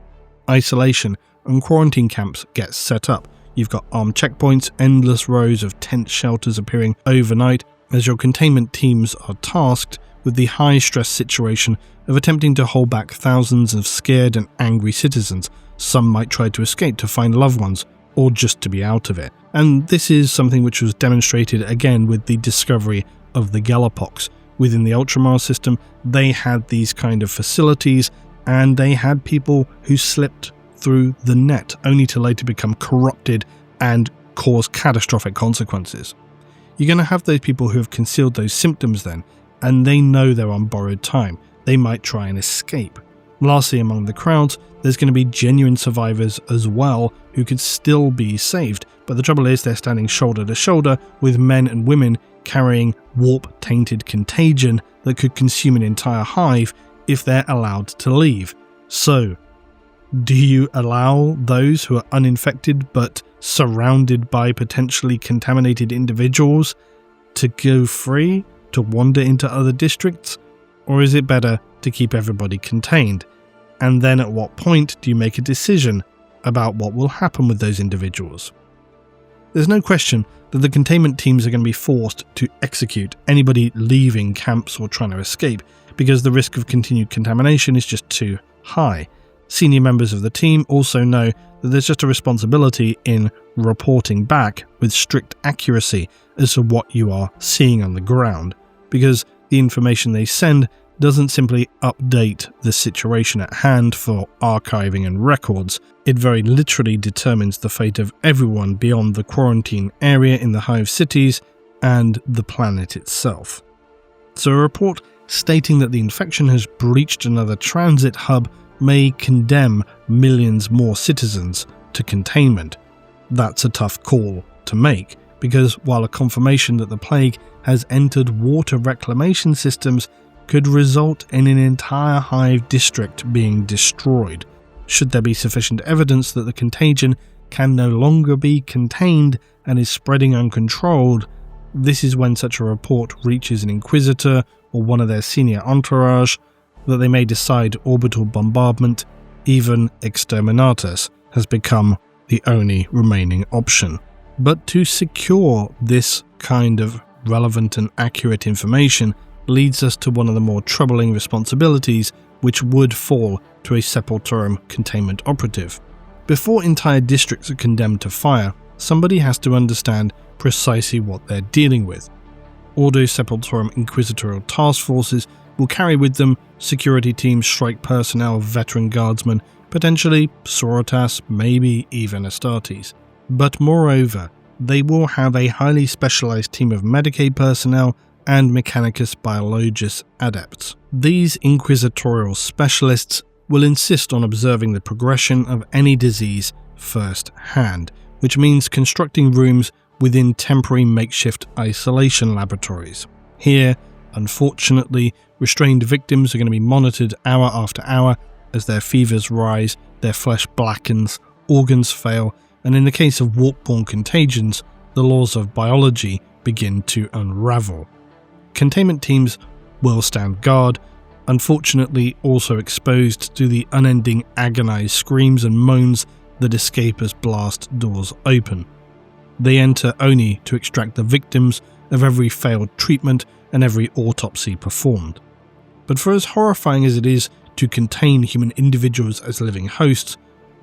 Isolation and quarantine camps get set up. You've got armed checkpoints, endless rows of tent shelters appearing overnight as your containment teams are tasked with the high-stress situation of attempting to hold back thousands of scared and angry citizens. Some might try to escape to find loved ones, or just to be out of it. And this is something which was demonstrated again with the discovery of the Galapox. Within the Ultramar system, they had these kind of facilities, and they had people who slipped through the net, only to later become corrupted and cause catastrophic consequences. You're going to have those people who have concealed those symptoms then, and they know they're on borrowed time. They might try and escape. Lastly, among the crowds, there's going to be genuine survivors as well who could still be saved, but the trouble is they're standing shoulder to shoulder with men and women carrying warp-tainted contagion that could consume an entire hive if they're allowed to leave. So, do you allow those who are uninfected but surrounded by potentially contaminated individuals to go free, to wander into other districts? Or is it better to keep everybody contained? And then at what point do you make a decision about what will happen with those individuals? There's no question that the containment teams are going to be forced to execute anybody leaving camps or trying to escape, because the risk of continued contamination is just too high. Senior members of the team also know that there's just a responsibility in reporting back with strict accuracy as to what you are seeing on the ground, because the information they send doesn't simply update the situation at hand for archiving and records. It very literally determines the fate of everyone beyond the quarantine area in the hive cities and the planet itself. So a report stating that the infection has breached another transit hub may condemn millions more citizens to containment. That's a tough call to make, because while a confirmation that the plague has entered water reclamation systems could result in an entire hive district being destroyed, should there be sufficient evidence that the contagion can no longer be contained and is spreading uncontrolled, this is when such a report reaches an inquisitor or one of their senior entourage that they may decide orbital bombardment, even exterminatus, has become the only remaining option. But to secure this kind of relevant and accurate information leads us to one of the more troubling responsibilities which would fall to a Sepulturum containment operative. Before entire districts are condemned to fire, somebody has to understand precisely what they're dealing with. Ordo Sepulturum inquisitorial task forces will carry with them security teams, strike personnel, veteran guardsmen, potentially Sorotas, maybe even Astartes. But moreover, they will have a highly specialized team of Medicaid personnel and Mechanicus Biologus adepts. These inquisitorial specialists will insist on observing the progression of any disease first-hand, which means constructing rooms within temporary makeshift isolation laboratories. Here, unfortunately, restrained victims are going to be monitored hour after hour as their fevers rise, their flesh blackens, organs fail, and in the case of warp-borne contagions, the laws of biology begin to unravel. Containment teams will stand guard, unfortunately also exposed to the unending agonized screams and moans that escape as blast doors open. They enter only to extract the victims of every failed treatment and every autopsy performed. But for as horrifying as it is to contain human individuals as living hosts,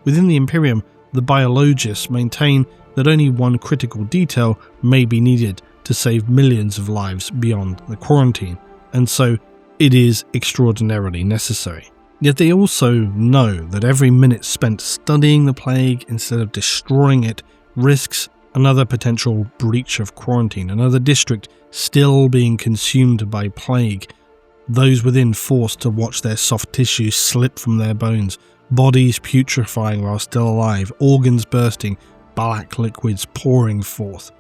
within the Imperium, the biologists maintain that only one critical detail may be needed to save millions of lives beyond the quarantine, and so it is extraordinarily necessary. Yet they also know that every minute spent studying the plague instead of destroying it risks another potential breach of quarantine, another district still being consumed by plague, those within forced to watch their soft tissues slip from their bones, bodies putrefying while still alive, organs bursting, black liquids pouring forth.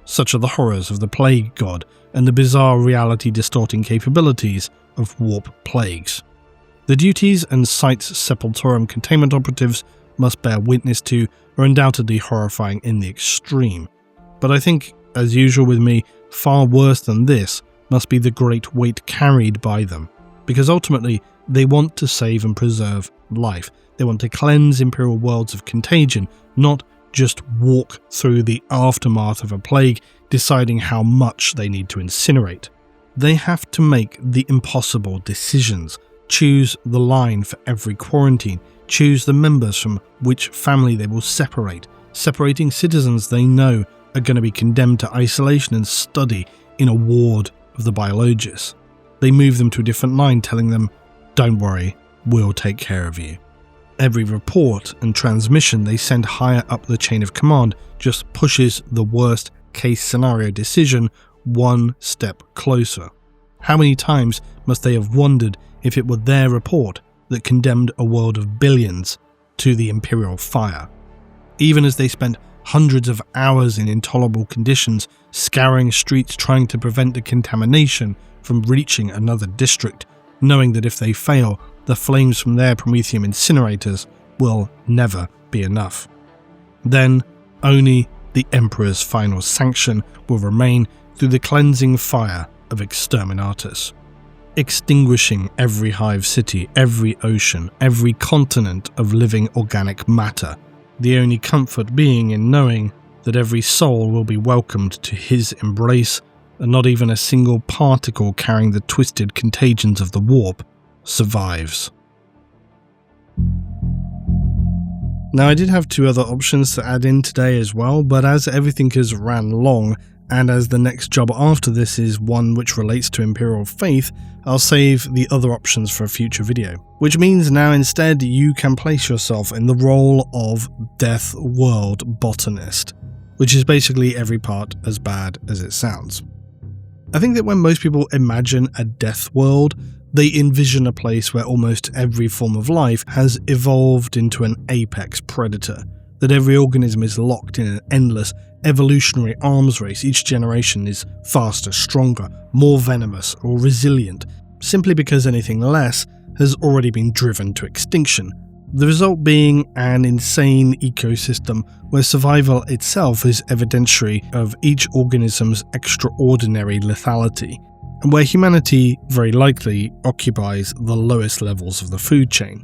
Such are the horrors of the plague god and the bizarre reality-distorting capabilities of warp plagues. The duties and sights Sepulturum containment operatives must bear witness to are undoubtedly horrifying in the extreme. But I think, as usual with me, far worse than this must be the great weight carried by them, because ultimately they want to save and preserve life. They want to cleanse Imperial worlds of contagion, not just walk through the aftermath of a plague deciding how much they need to incinerate. They have to make the impossible decisions, choose the line for every quarantine, choose the members from which family they will separate, separating citizens they know are going to be condemned to isolation and study in a ward of the biologists. They move them to a different line, telling them, "Don't worry, we'll take care of you." Every report and transmission they send higher up the chain of command just pushes the worst case scenario decision one step closer. How many times must they have wondered if it were their report that condemned a world of billions to the Imperial fire? Even as they spent hundreds of hours in intolerable conditions, scouring streets trying to prevent the contamination from reaching another district, knowing that if they fail, the flames from their Prometheum incinerators will never be enough. Then, only the Emperor's final sanction will remain through the cleansing fire of exterminatus, extinguishing every hive city, every ocean, every continent of living organic matter, the only comfort being in knowing that every soul will be welcomed to his embrace, and not even a single particle carrying the twisted contagions of the warp survives. Now, I did have two other options to add in today as well, but as everything has ran long, and as the next job after this is one which relates to Imperial faith, I'll save the other options for a future video. Which means now instead you can place yourself in the role of Death World Botanist, which is basically every part as bad as it sounds. I think that when most people imagine a death world, they envision a place where almost every form of life has evolved into an apex predator, that every organism is locked in an endless evolutionary arms race. Each generation is faster, stronger, more venomous or resilient, simply because anything less has already been driven to extinction. The result being an insane ecosystem where survival itself is evidentiary of each organism's extraordinary lethality, and where humanity very likely occupies the lowest levels of the food chain.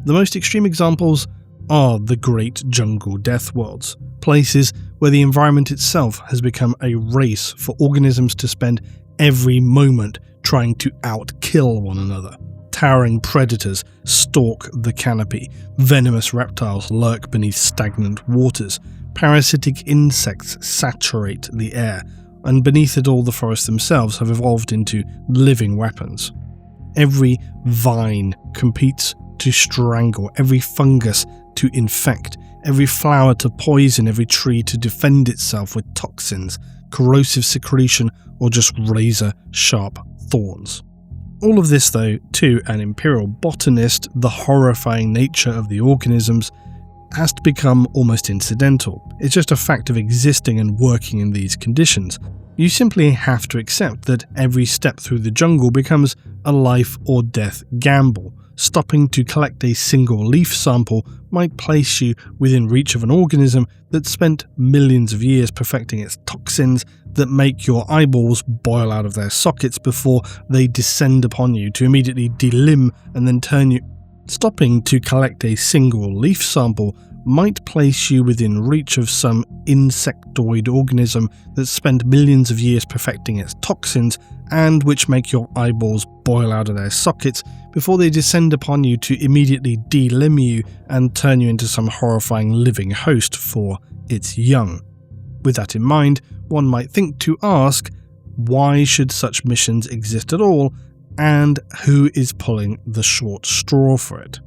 The most extreme examples are the great jungle death worlds, places where the environment itself has become a race for organisms to spend every moment trying to outkill one another. Towering predators stalk the canopy, venomous reptiles lurk beneath stagnant waters, parasitic insects saturate the air, and beneath it all the forests themselves have evolved into living weapons. Every vine competes to strangle, every fungus to infect, every flower to poison, every tree to defend itself with toxins, corrosive secretion, or just razor-sharp thorns. All of this, though, to an Imperial botanist, the horrifying nature of the organisms has to become almost incidental. It's just a fact of existing and working in these conditions. You simply have to accept that every step through the jungle becomes a life or death gamble. Stopping to collect a single leaf sample might place you within reach of an organism that spent millions of years perfecting its toxins that make your eyeballs boil out of their sockets before they descend upon you to immediately delimb and then turn you. Stopping to collect a single leaf sample might place you within reach of some insectoid organism that spent millions of years perfecting its toxins and which make your eyeballs boil out of their sockets before they descend upon you to immediately delimb you and turn you into some horrifying living host for its young. With that in mind, one might think to ask, why should such missions exist at all, and who is pulling the short straw for it?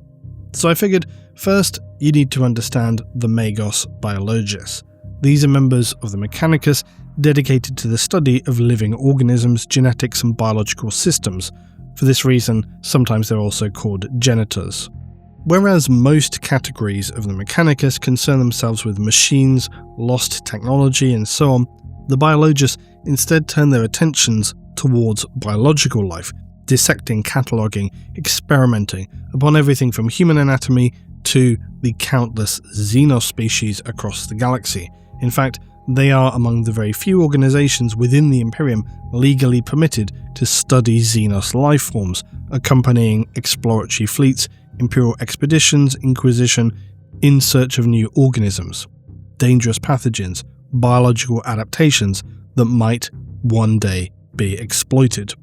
So I figured, first, you need to understand the Magos Biologists. These are members of the Mechanicus dedicated to the study of living organisms, genetics, and biological systems. For this reason, sometimes they're also called genitors. Whereas most categories of the Mechanicus concern themselves with machines, lost technology, and so on, the Biologists instead turn their attentions towards biological life, dissecting, cataloguing, experimenting upon everything from human anatomy to the countless Xenos species across the galaxy. In fact, they are among the very few organizations within the Imperium legally permitted to study Xenos life forms, accompanying exploratory fleets, Imperial expeditions, Inquisition, in search of new organisms, dangerous pathogens, biological adaptations that might one day be exploited.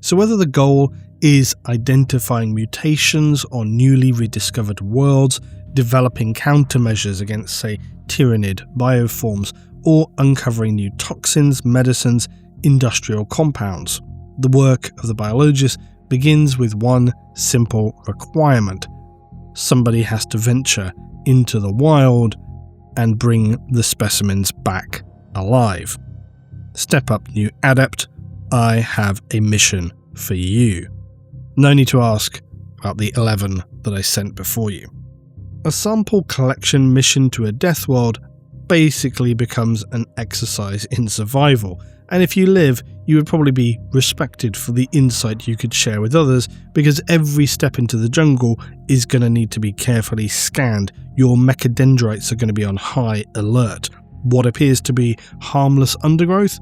So whether the goal is identifying mutations on newly rediscovered worlds, developing countermeasures against, say, tyrannid bioforms, or uncovering new toxins, medicines, industrial compounds, the work of the biologists begins with one simple requirement: somebody has to venture into the wild and bring the specimens back alive. Step up, new adept. I have a mission for you. No need to ask about the 11 that I sent before you. A sample collection mission to a death world basically becomes an exercise in survival, and if you live, you would probably be respected for the insight you could share with others, because every step into the jungle is going to need to be carefully scanned. Your mechadendrites are going to be on high alert. What appears to be harmless undergrowth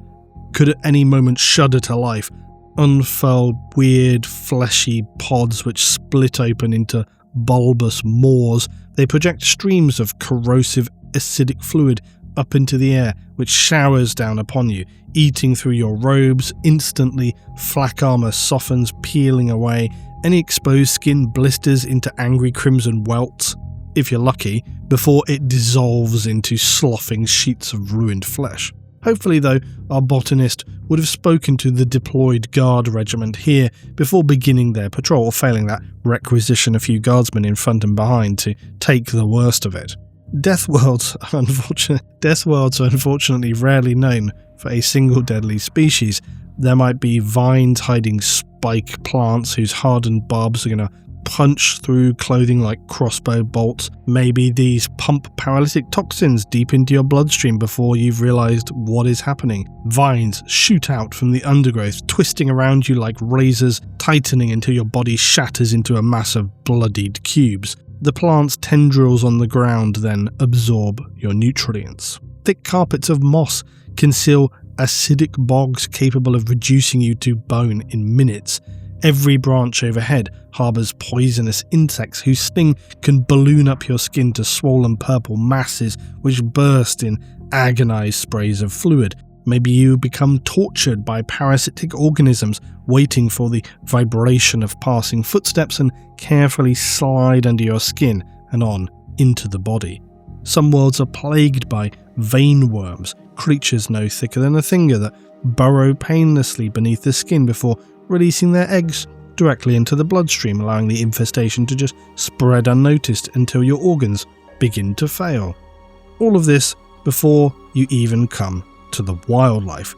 could at any moment shudder to life, unfurl weird fleshy pods which split open into bulbous maws. They project streams of corrosive acidic fluid up into the air, which showers down upon you, eating through your robes. Instantly, flak armor softens, peeling away. Any exposed skin blisters into angry crimson welts, if you're lucky, before it dissolves into sloughing sheets of ruined flesh. Hopefully, though, our botanist would have spoken to the deployed guard regiment here before beginning their patrol, or failing that, requisition a few guardsmen in front and behind to take the worst of it. Death worlds are unfortunately rarely known for a single deadly species. There might be vines hiding spike plants whose hardened barbs are going to punch through clothing like crossbow bolts. Maybe these pump paralytic toxins deep into your bloodstream before you've realised what is happening. Vines shoot out from the undergrowth, twisting around you like razors, tightening until your body shatters into a mass of bloodied cubes. The plant's tendrils on the ground then absorb your nutrients. Thick carpets of moss conceal acidic bogs capable of reducing you to bone in minutes. Every branch overhead harbours poisonous insects whose sting can balloon up your skin to swollen purple masses which burst in agonised sprays of fluid. Maybe you become tortured by parasitic organisms waiting for the vibration of passing footsteps and carefully slide under your skin and on into the body. Some worlds are plagued by vein worms, creatures no thicker than a finger that burrow painlessly beneath the skin before releasing their eggs directly into the bloodstream, allowing the infestation to just spread unnoticed until your organs begin to fail. All of this before you even come to the wildlife,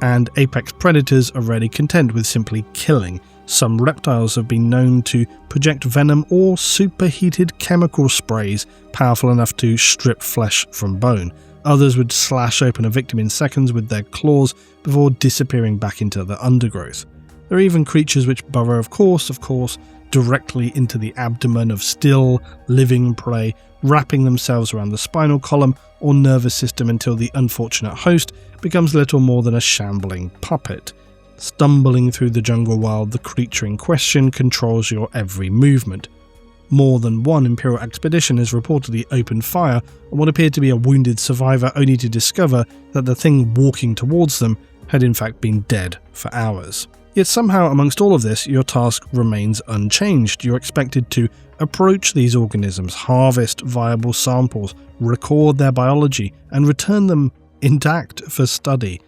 and apex predators are rarely content with simply killing. Some reptiles have been known to project venom or superheated chemical sprays powerful enough to strip flesh from bone. Others would slash open a victim in seconds with their claws before disappearing back into the undergrowth. There are even creatures which burrow, of course, directly into the abdomen of still, living prey, wrapping themselves around the spinal column or nervous system until the unfortunate host becomes little more than a shambling puppet. Stumbling through the jungle wild, the creature in question controls your every movement. More than one Imperial expedition has reportedly opened fire on what appeared to be a wounded survivor, only to discover that the thing walking towards them had in fact been dead for hours. Yet somehow amongst all of this, your task remains unchanged. You're expected to approach these organisms, harvest viable samples, record their biology, and return them intact for study.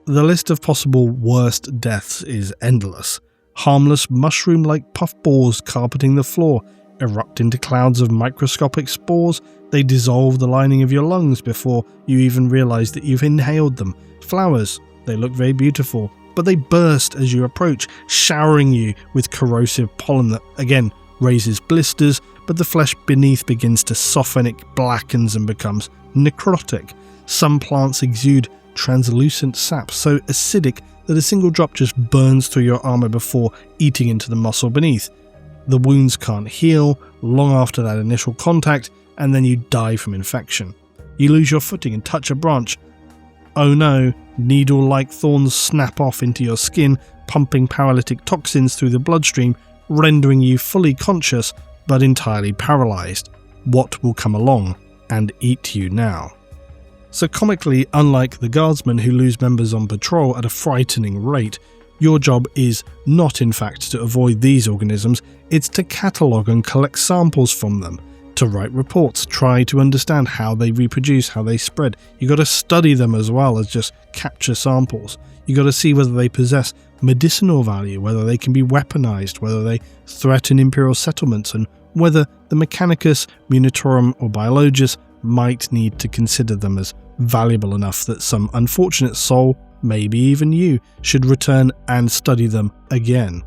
The list of possible worst deaths is endless. Harmless mushroom-like puffballs carpeting the floor erupt into clouds of microscopic spores. They dissolve the lining of your lungs before you even realise that you've inhaled them. Flowers, they look very beautiful, but they burst as you approach, showering you with corrosive pollen that, again, raises blisters, but the flesh beneath begins to soften, it blackens and becomes necrotic. Some plants exude translucent sap so acidic that a single drop just burns through your armour before eating into the muscle beneath. The wounds can't heal long after that initial contact, and then you die from infection. You lose your footing and touch a branch. Oh no, needle-like thorns snap off into your skin, pumping paralytic toxins through the bloodstream, rendering you fully conscious but entirely paralysed. What will come along and eat you now? So comically, unlike the guardsmen who lose members on patrol at a frightening rate, your job is not in fact to avoid these organisms, it's to catalogue and collect samples from them, to write reports, try to understand how they reproduce, how they spread. You got to study them as well as just capture samples. You got to see whether they possess medicinal value, whether they can be weaponized, whether they threaten Imperial settlements, and whether the Mechanicus, Munitorum or Biologus might need to consider them as valuable enough that some unfortunate soul, maybe even you, should return and study them again.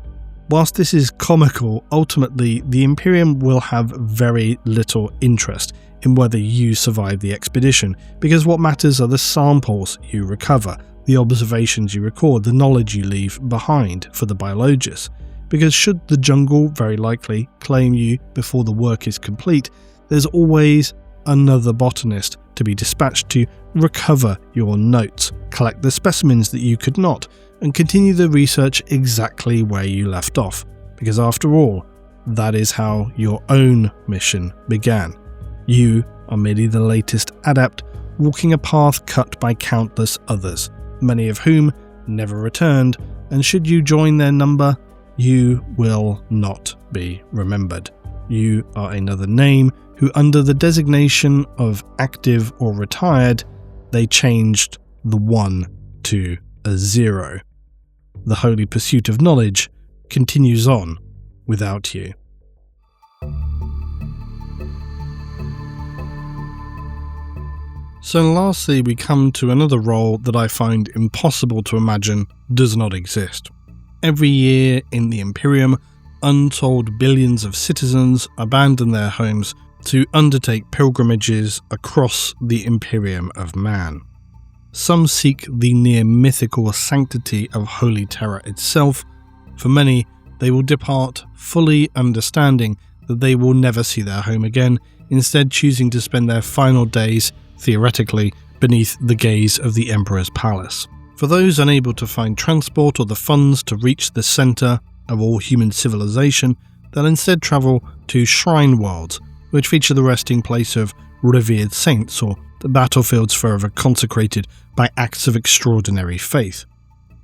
Whilst this is comical, ultimately the Imperium will have very little interest in whether you survive the expedition, because what matters are the samples you recover, the observations you record, the knowledge you leave behind for the Biologus. Because should the jungle very likely claim you before the work is complete, there's always another botanist to be dispatched to recover your notes, collect the specimens that you could not, and continue the research exactly where you left off, because after all, that is how your own mission began. You are merely the latest adept, walking a path cut by countless others, many of whom never returned, and should you join their number, you will not be remembered. You are another name who, under the designation of active or retired, they changed the 1 to a 0. The holy pursuit of knowledge continues on without you. So lastly, we come to another role that I find impossible to imagine does not exist. Every year in the Imperium, untold billions of citizens abandon their homes to undertake pilgrimages across the Imperium of Man. Some seek the near mythical sanctity of Holy Terra itself. For many, they will depart fully understanding that they will never see their home again, instead choosing to spend their final days, theoretically, beneath the gaze of the Emperor's palace. For those unable to find transport or the funds to reach the centre of all human civilization, they'll instead travel to shrine worlds, which feature the resting place of revered saints or the battlefields forever consecrated by acts of extraordinary faith.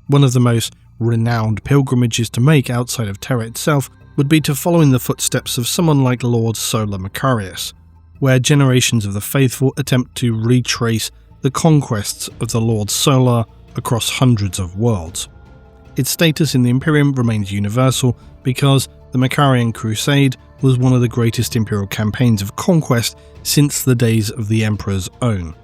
One of the most renowned pilgrimages to make outside of Terra itself would be to follow in the footsteps of someone like Lord Solar Macarius, where generations of the faithful attempt to retrace the conquests of the Lord Solar across hundreds of worlds. Its status in the Imperium remains universal because the Macarian Crusade was one of the greatest imperial campaigns of conquest since the days of the Emperor's own.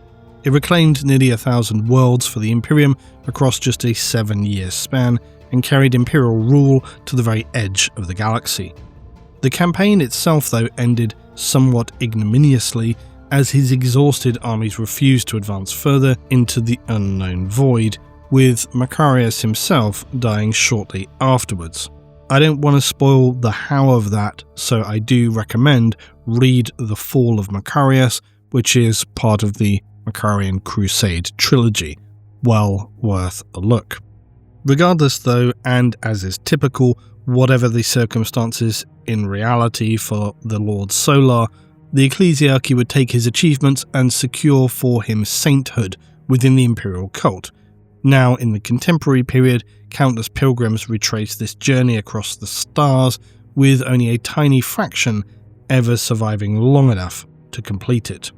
It reclaimed nearly 1,000 worlds for the Imperium across just a 7-year span and carried imperial rule to the very edge of the galaxy. The campaign itself, though, ended somewhat ignominiously as his exhausted armies refused to advance further into the unknown void, with Macarius himself dying shortly afterwards. I don't want to spoil the how of that, so I do recommend read The Fall of Macarius, which is part of the Macarian Crusade trilogy. Well worth a look. Regardless though, and as is typical, whatever the circumstances in reality for the Lord Solar, the ecclesiarchy would take his achievements and secure for him sainthood within the imperial cult. Now, in the contemporary period, countless pilgrims retrace this journey across the stars, with only a tiny fraction ever surviving long enough to complete it.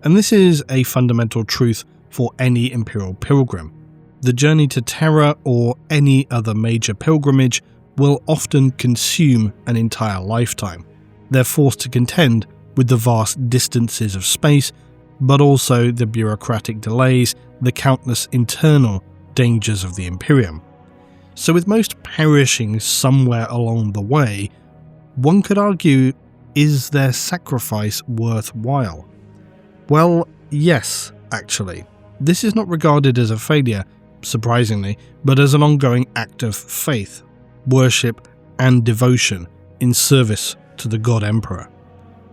And this is a fundamental truth for any imperial pilgrim. The journey to Terra or any other major pilgrimage will often consume an entire lifetime. They're forced to contend with the vast distances of space, but also the bureaucratic delays, the countless internal dangers of the Imperium. So with most perishing somewhere along the way, one could argue, is their sacrifice worthwhile? Well, yes, actually. This is not regarded as a failure, surprisingly, but as an ongoing act of faith, worship, and devotion in service to the God Emperor.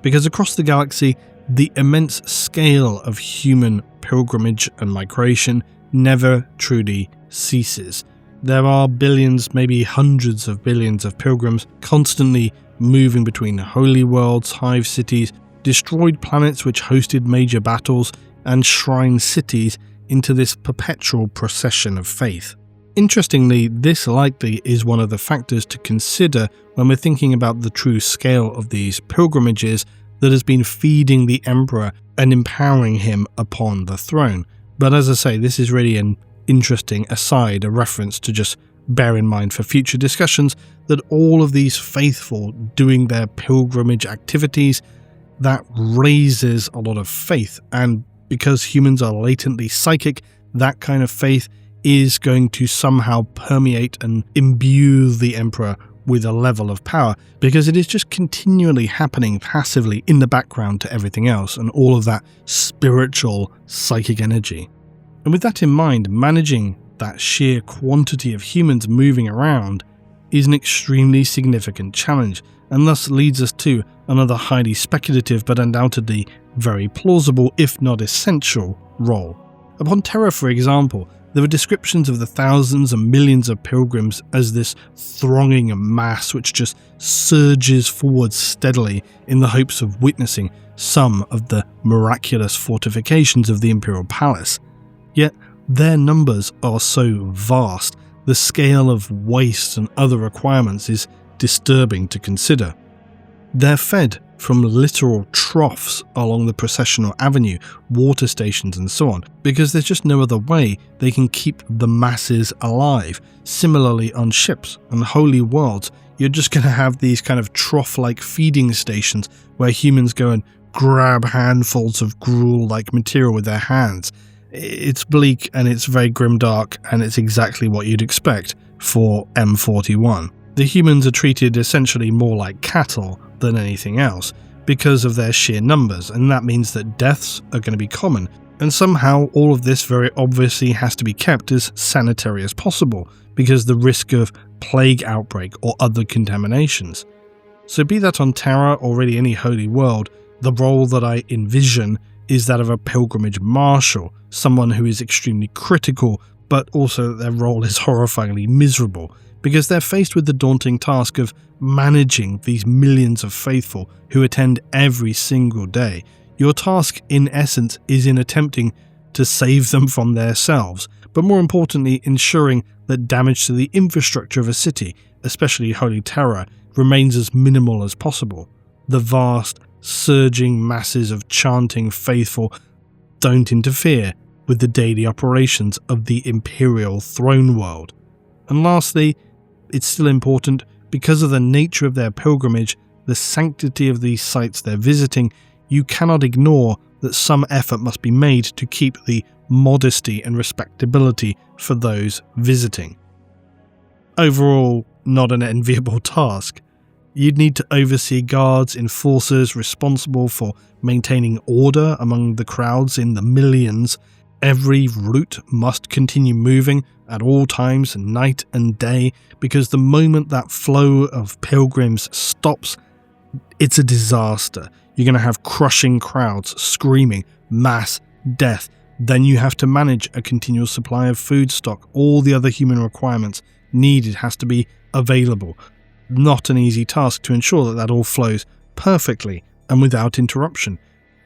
Because across the galaxy, the immense scale of human pilgrimage and migration never truly ceases. There are billions, maybe hundreds of billions of pilgrims constantly moving between holy worlds, hive cities, destroyed planets which hosted major battles, and shrine cities into this perpetual procession of faith. Interestingly, this likely is one of the factors to consider when we're thinking about the true scale of these pilgrimages that has been feeding the Emperor and empowering him upon the throne. But as I say, this is really an interesting aside, a reference to just bear in mind for future discussions that all of these faithful doing their pilgrimage activities, that raises a lot of faith, and because humans are latently psychic, that kind of faith is going to somehow permeate and imbue the Emperor with a level of power, because it is just continually happening passively in the background to everything else and all of that spiritual psychic energy. And with that in mind, managing that sheer quantity of humans moving around is an extremely significant challenge, and thus leads us to another highly speculative but undoubtedly very plausible, if not essential, role. Upon Terra, for example, there were descriptions of the thousands and millions of pilgrims as this thronging mass which just surges forward steadily in the hopes of witnessing some of the miraculous fortifications of the Imperial Palace. Yet their numbers are so vast, the scale of waste and other requirements is disturbing to consider. They're fed from literal troughs along the processional avenue, water stations and so on, because there's just no other way they can keep the masses alive. Similarly on ships and holy worlds, you're just going to have these kind of trough-like feeding stations where humans go and grab handfuls of gruel-like material with their hands. It's bleak and it's very grimdark, and it's exactly what you'd expect for M41. The humans are treated essentially more like cattle than anything else because of their sheer numbers, and that means that deaths are going to be common, and somehow all of this very obviously has to be kept as sanitary as possible because the risk of plague outbreak or other contaminations. So be that on Terra or really any holy world, the role that I envision is that of a pilgrimage marshal, someone who is extremely critical, but also their role is horrifyingly miserable, because they're faced with the daunting task of managing these millions of faithful who attend every single day. Your task, in essence, is in attempting to save them from themselves, but more importantly, ensuring that damage to the infrastructure of a city, especially Holy Terra, remains as minimal as possible. The vast, surging masses of chanting faithful don't interfere with the daily operations of the Imperial throne world. And lastly, it's still important, because of the nature of their pilgrimage, the sanctity of these sites they're visiting, you cannot ignore that some effort must be made to keep the modesty and respectability for those visiting. Overall, not an enviable task. You'd need to oversee guards, enforcers responsible for maintaining order among the crowds in the millions. Every route must continue moving at all times, night and day, because the moment that flow of pilgrims stops, it's a disaster. You're going to have crushing crowds, screaming, mass death. Then you have to manage a continual supply of food stock. All the other human requirements needed has to be available. Not an easy task to ensure that that all flows perfectly and without interruption.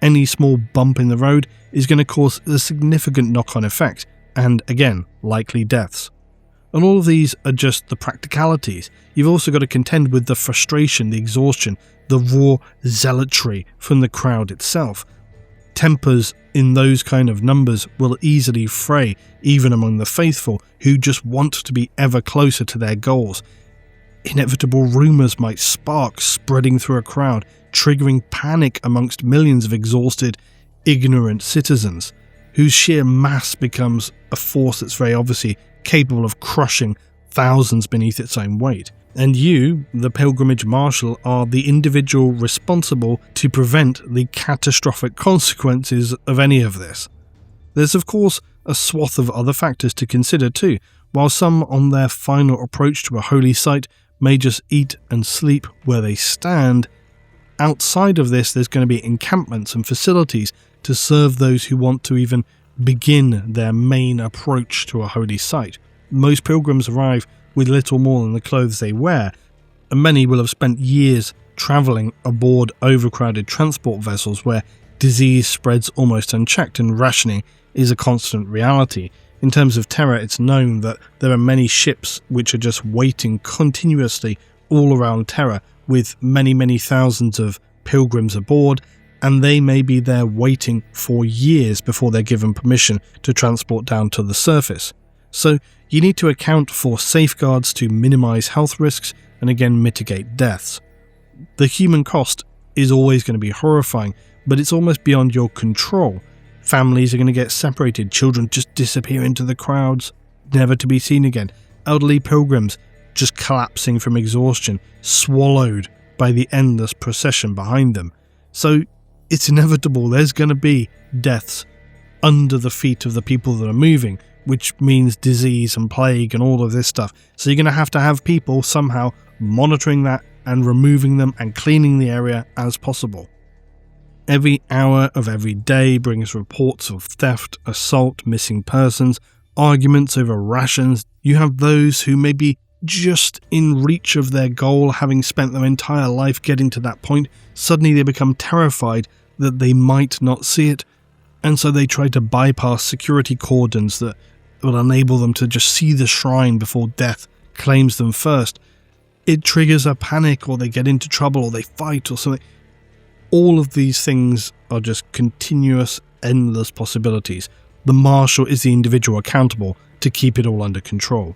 Any small bump in the road is going to cause a significant knock-on effect, and again, likely deaths. And all of these are just the practicalities. You've also got to contend with the frustration, the exhaustion, the raw zealotry from the crowd itself. Tempers in those kind of numbers will easily fray, even among the faithful, who just want to be ever closer to their goals. Inevitable rumours might spark, spreading through a crowd, triggering panic amongst millions of exhausted, ignorant citizens, whose sheer mass becomes a force that's very obviously capable of crushing thousands beneath its own weight. And you, the pilgrimage marshal, are the individual responsible to prevent the catastrophic consequences of any of this. There's of course a swath of other factors to consider too. While some on their final approach to a holy site may just eat and sleep where they stand, outside of this there's going to be encampments and facilities to serve those who want to even begin their main approach to a holy site. Most pilgrims arrive with little more than the clothes they wear, and many will have spent years travelling aboard overcrowded transport vessels where disease spreads almost unchecked and rationing is a constant reality. In terms of Terra, it's known that there are many ships which are just waiting continuously all around Terra with many thousands of pilgrims aboard, and they may be there waiting for years before they're given permission to transport down to the surface. So you need to account for safeguards to minimize health risks and again mitigate deaths. The human cost is always going to be horrifying, but it's almost beyond your control. Families are going to get separated, children just disappear into the crowds, never to be seen again. Elderly pilgrims just collapsing from exhaustion, swallowed by the endless procession behind them. So it's inevitable there's going to be deaths under the feet of the people that are moving, which means disease and plague and all of this stuff. So you're going to have people somehow monitoring that and removing them and cleaning the area as possible. Every hour of every day brings reports of theft, assault, missing persons, arguments over rations. You have those who may be just in reach of their goal, having spent their entire life getting to that point. Suddenly they become terrified that they might not see it, and so they try to bypass security cordons that will enable them to just see the shrine before death claims them first. It triggers a panic, or they get into trouble, or they fight, or something. All of these things are just continuous, endless possibilities. The Marshal is the individual accountable to keep it all under control.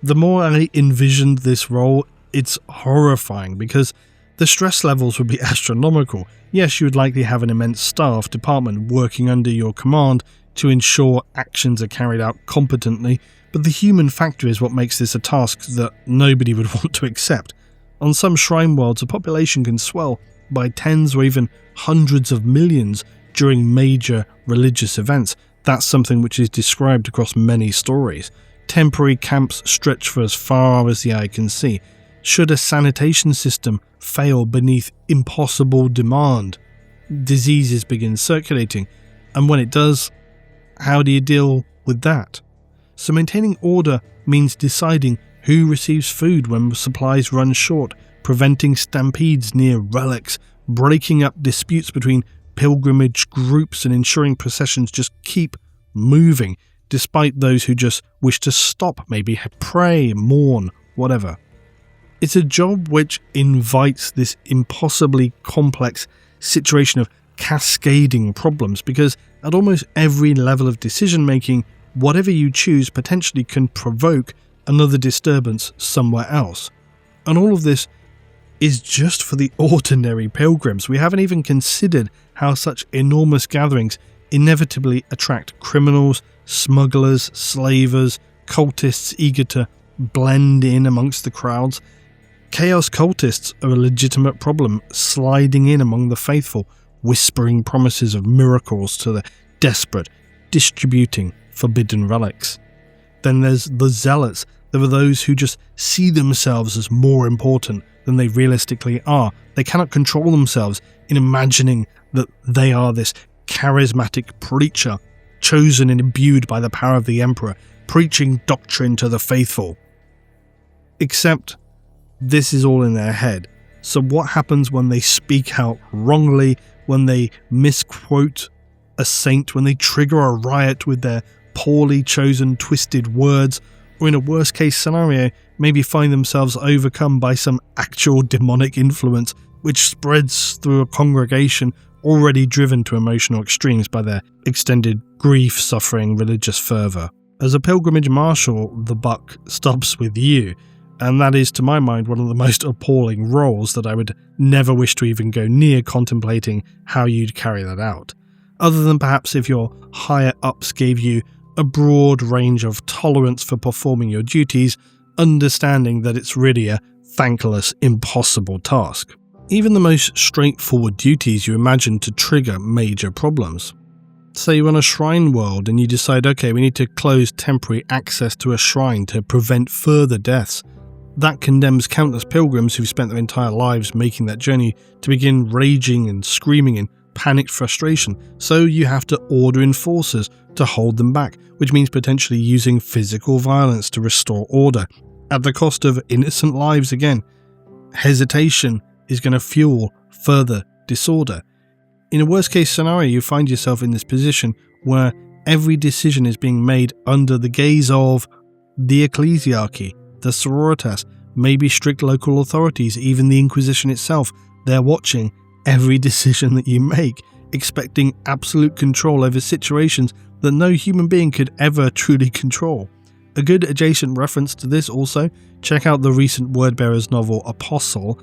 The more I envisioned this role, it's horrifying because the stress levels would be astronomical. Yes, you would likely have an immense staff department working under your command to ensure actions are carried out competently, but the human factor is what makes this a task that nobody would want to accept. On some shrine worlds, a population can swell by tens or even hundreds of millions during major religious events. That's something which is described across many stories. Temporary camps stretch for as far as the eye can see. Should a sanitation system fail beneath impossible demand, diseases begin circulating, and when it does, how do you deal with that? So maintaining order means deciding who receives food when supplies run short, preventing stampedes near relics, breaking up disputes between pilgrimage groups and ensuring processions just keep moving, despite those who just wish to stop, maybe pray, mourn, whatever. It's a job which invites this impossibly complex situation of cascading problems, because at almost every level of decision making, whatever you choose potentially can provoke another disturbance somewhere else. And all of this is just for the ordinary pilgrims. We haven't even considered how such enormous gatherings inevitably attract criminals, smugglers, slavers, cultists eager to blend in amongst the crowds. Chaos cultists are a legitimate problem, sliding in among the faithful, whispering promises of miracles to the desperate, distributing forbidden relics. Then there's the zealots. There are those who just see themselves as more important than they realistically are. They cannot control themselves in imagining that they are this charismatic preacher, chosen and imbued by the power of the Emperor, preaching doctrine to the faithful. Except this is all in their head. So what happens when they speak out wrongly, when they misquote a saint, when they trigger a riot with their poorly chosen twisted words, or in a worst case scenario, maybe find themselves overcome by some actual demonic influence which spreads through a congregation already driven to emotional extremes by their extended grief, suffering, religious fervour. As a pilgrimage marshal, the buck stops with you, and that is, to my mind, one of the most appalling roles that I would never wish to even go near contemplating how you'd carry that out. Other than perhaps if your higher ups gave you a broad range of tolerance for performing your duties, understanding that it's really a thankless, impossible task. Even the most straightforward duties you imagine to trigger major problems. Say you're on a shrine world and you decide, okay, we need to close temporary access to a shrine to prevent further deaths. That condemns countless pilgrims who've spent their entire lives making that journey to begin raging and screaming in panicked frustration, so you have to order enforcers to hold them back, which means potentially using physical violence to restore order, at the cost of innocent lives again. Hesitation is going to fuel further disorder. In a worst case scenario, you find yourself in this position where every decision is being made under the gaze of the ecclesiarchy, the sororitas, maybe strict local authorities, even the Inquisition itself. They're watching every decision that you make. expecting absolute control over situations that no human being could ever truly control. A good adjacent reference to this also, check out the recent Wordbearers novel Apostle.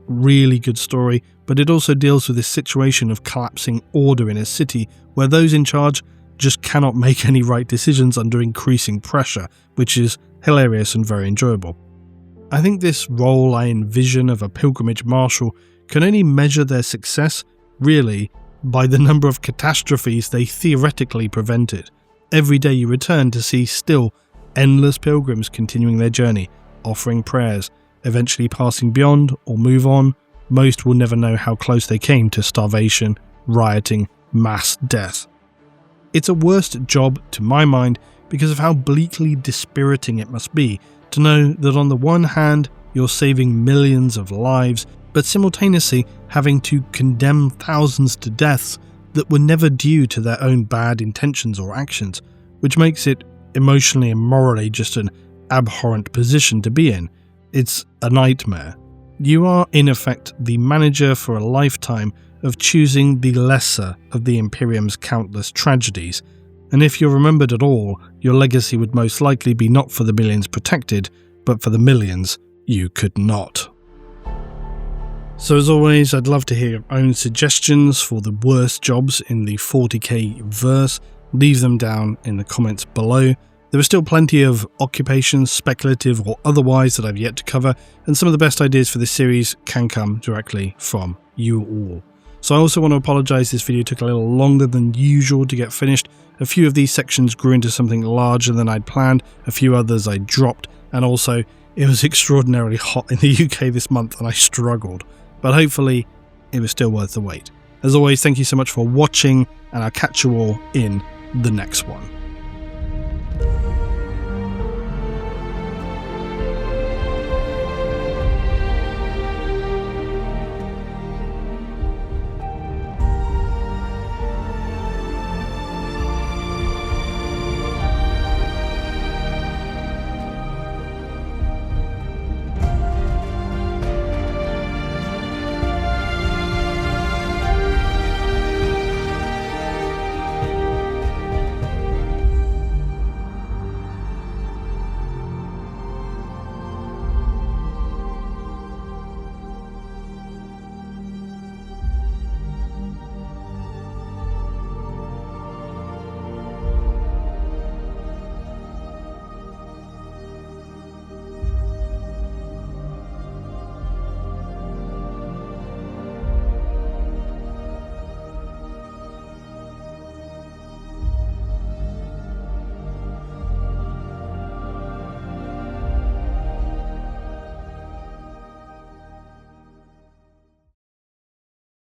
Really good story, but it also deals with this situation of collapsing order in a city where those in charge just cannot make any right decisions under increasing pressure, which is hilarious and very enjoyable. I think this role I envision of a pilgrimage marshal can only measure their success, really, by the number of catastrophes they theoretically prevented. Every day you return to see still endless pilgrims continuing their journey, offering prayers, eventually passing beyond or move on. Most will never know how close they came to starvation, rioting, mass death. It's a worst job to my mind because of how bleakly dispiriting it must be to know that on the one hand you're saving millions of lives, but simultaneously having to condemn thousands to deaths that were never due to their own bad intentions or actions, which makes it emotionally and morally just an abhorrent position to be in. It's a nightmare. You are in effect the manager for a lifetime of choosing the lesser of the Imperium's countless tragedies, and if you're remembered at all, your legacy would most likely be not for the millions protected, but for the millions you could not. So as always, I'd love to hear your own suggestions for the worst jobs in the 40k verse. Leave them down in the comments below. There are still plenty of occupations, speculative or otherwise, that I've yet to cover, and some of the best ideas for this series can come directly from you all. So I also want to apologise, this video took a little longer than usual to get finished. A few of these sections grew into something larger than I'd planned, a few others I dropped, and also it was extraordinarily hot in the UK this month and I struggled. But hopefully it was still worth the wait. As always, thank you so much for watching, and I'll catch you all in the next one.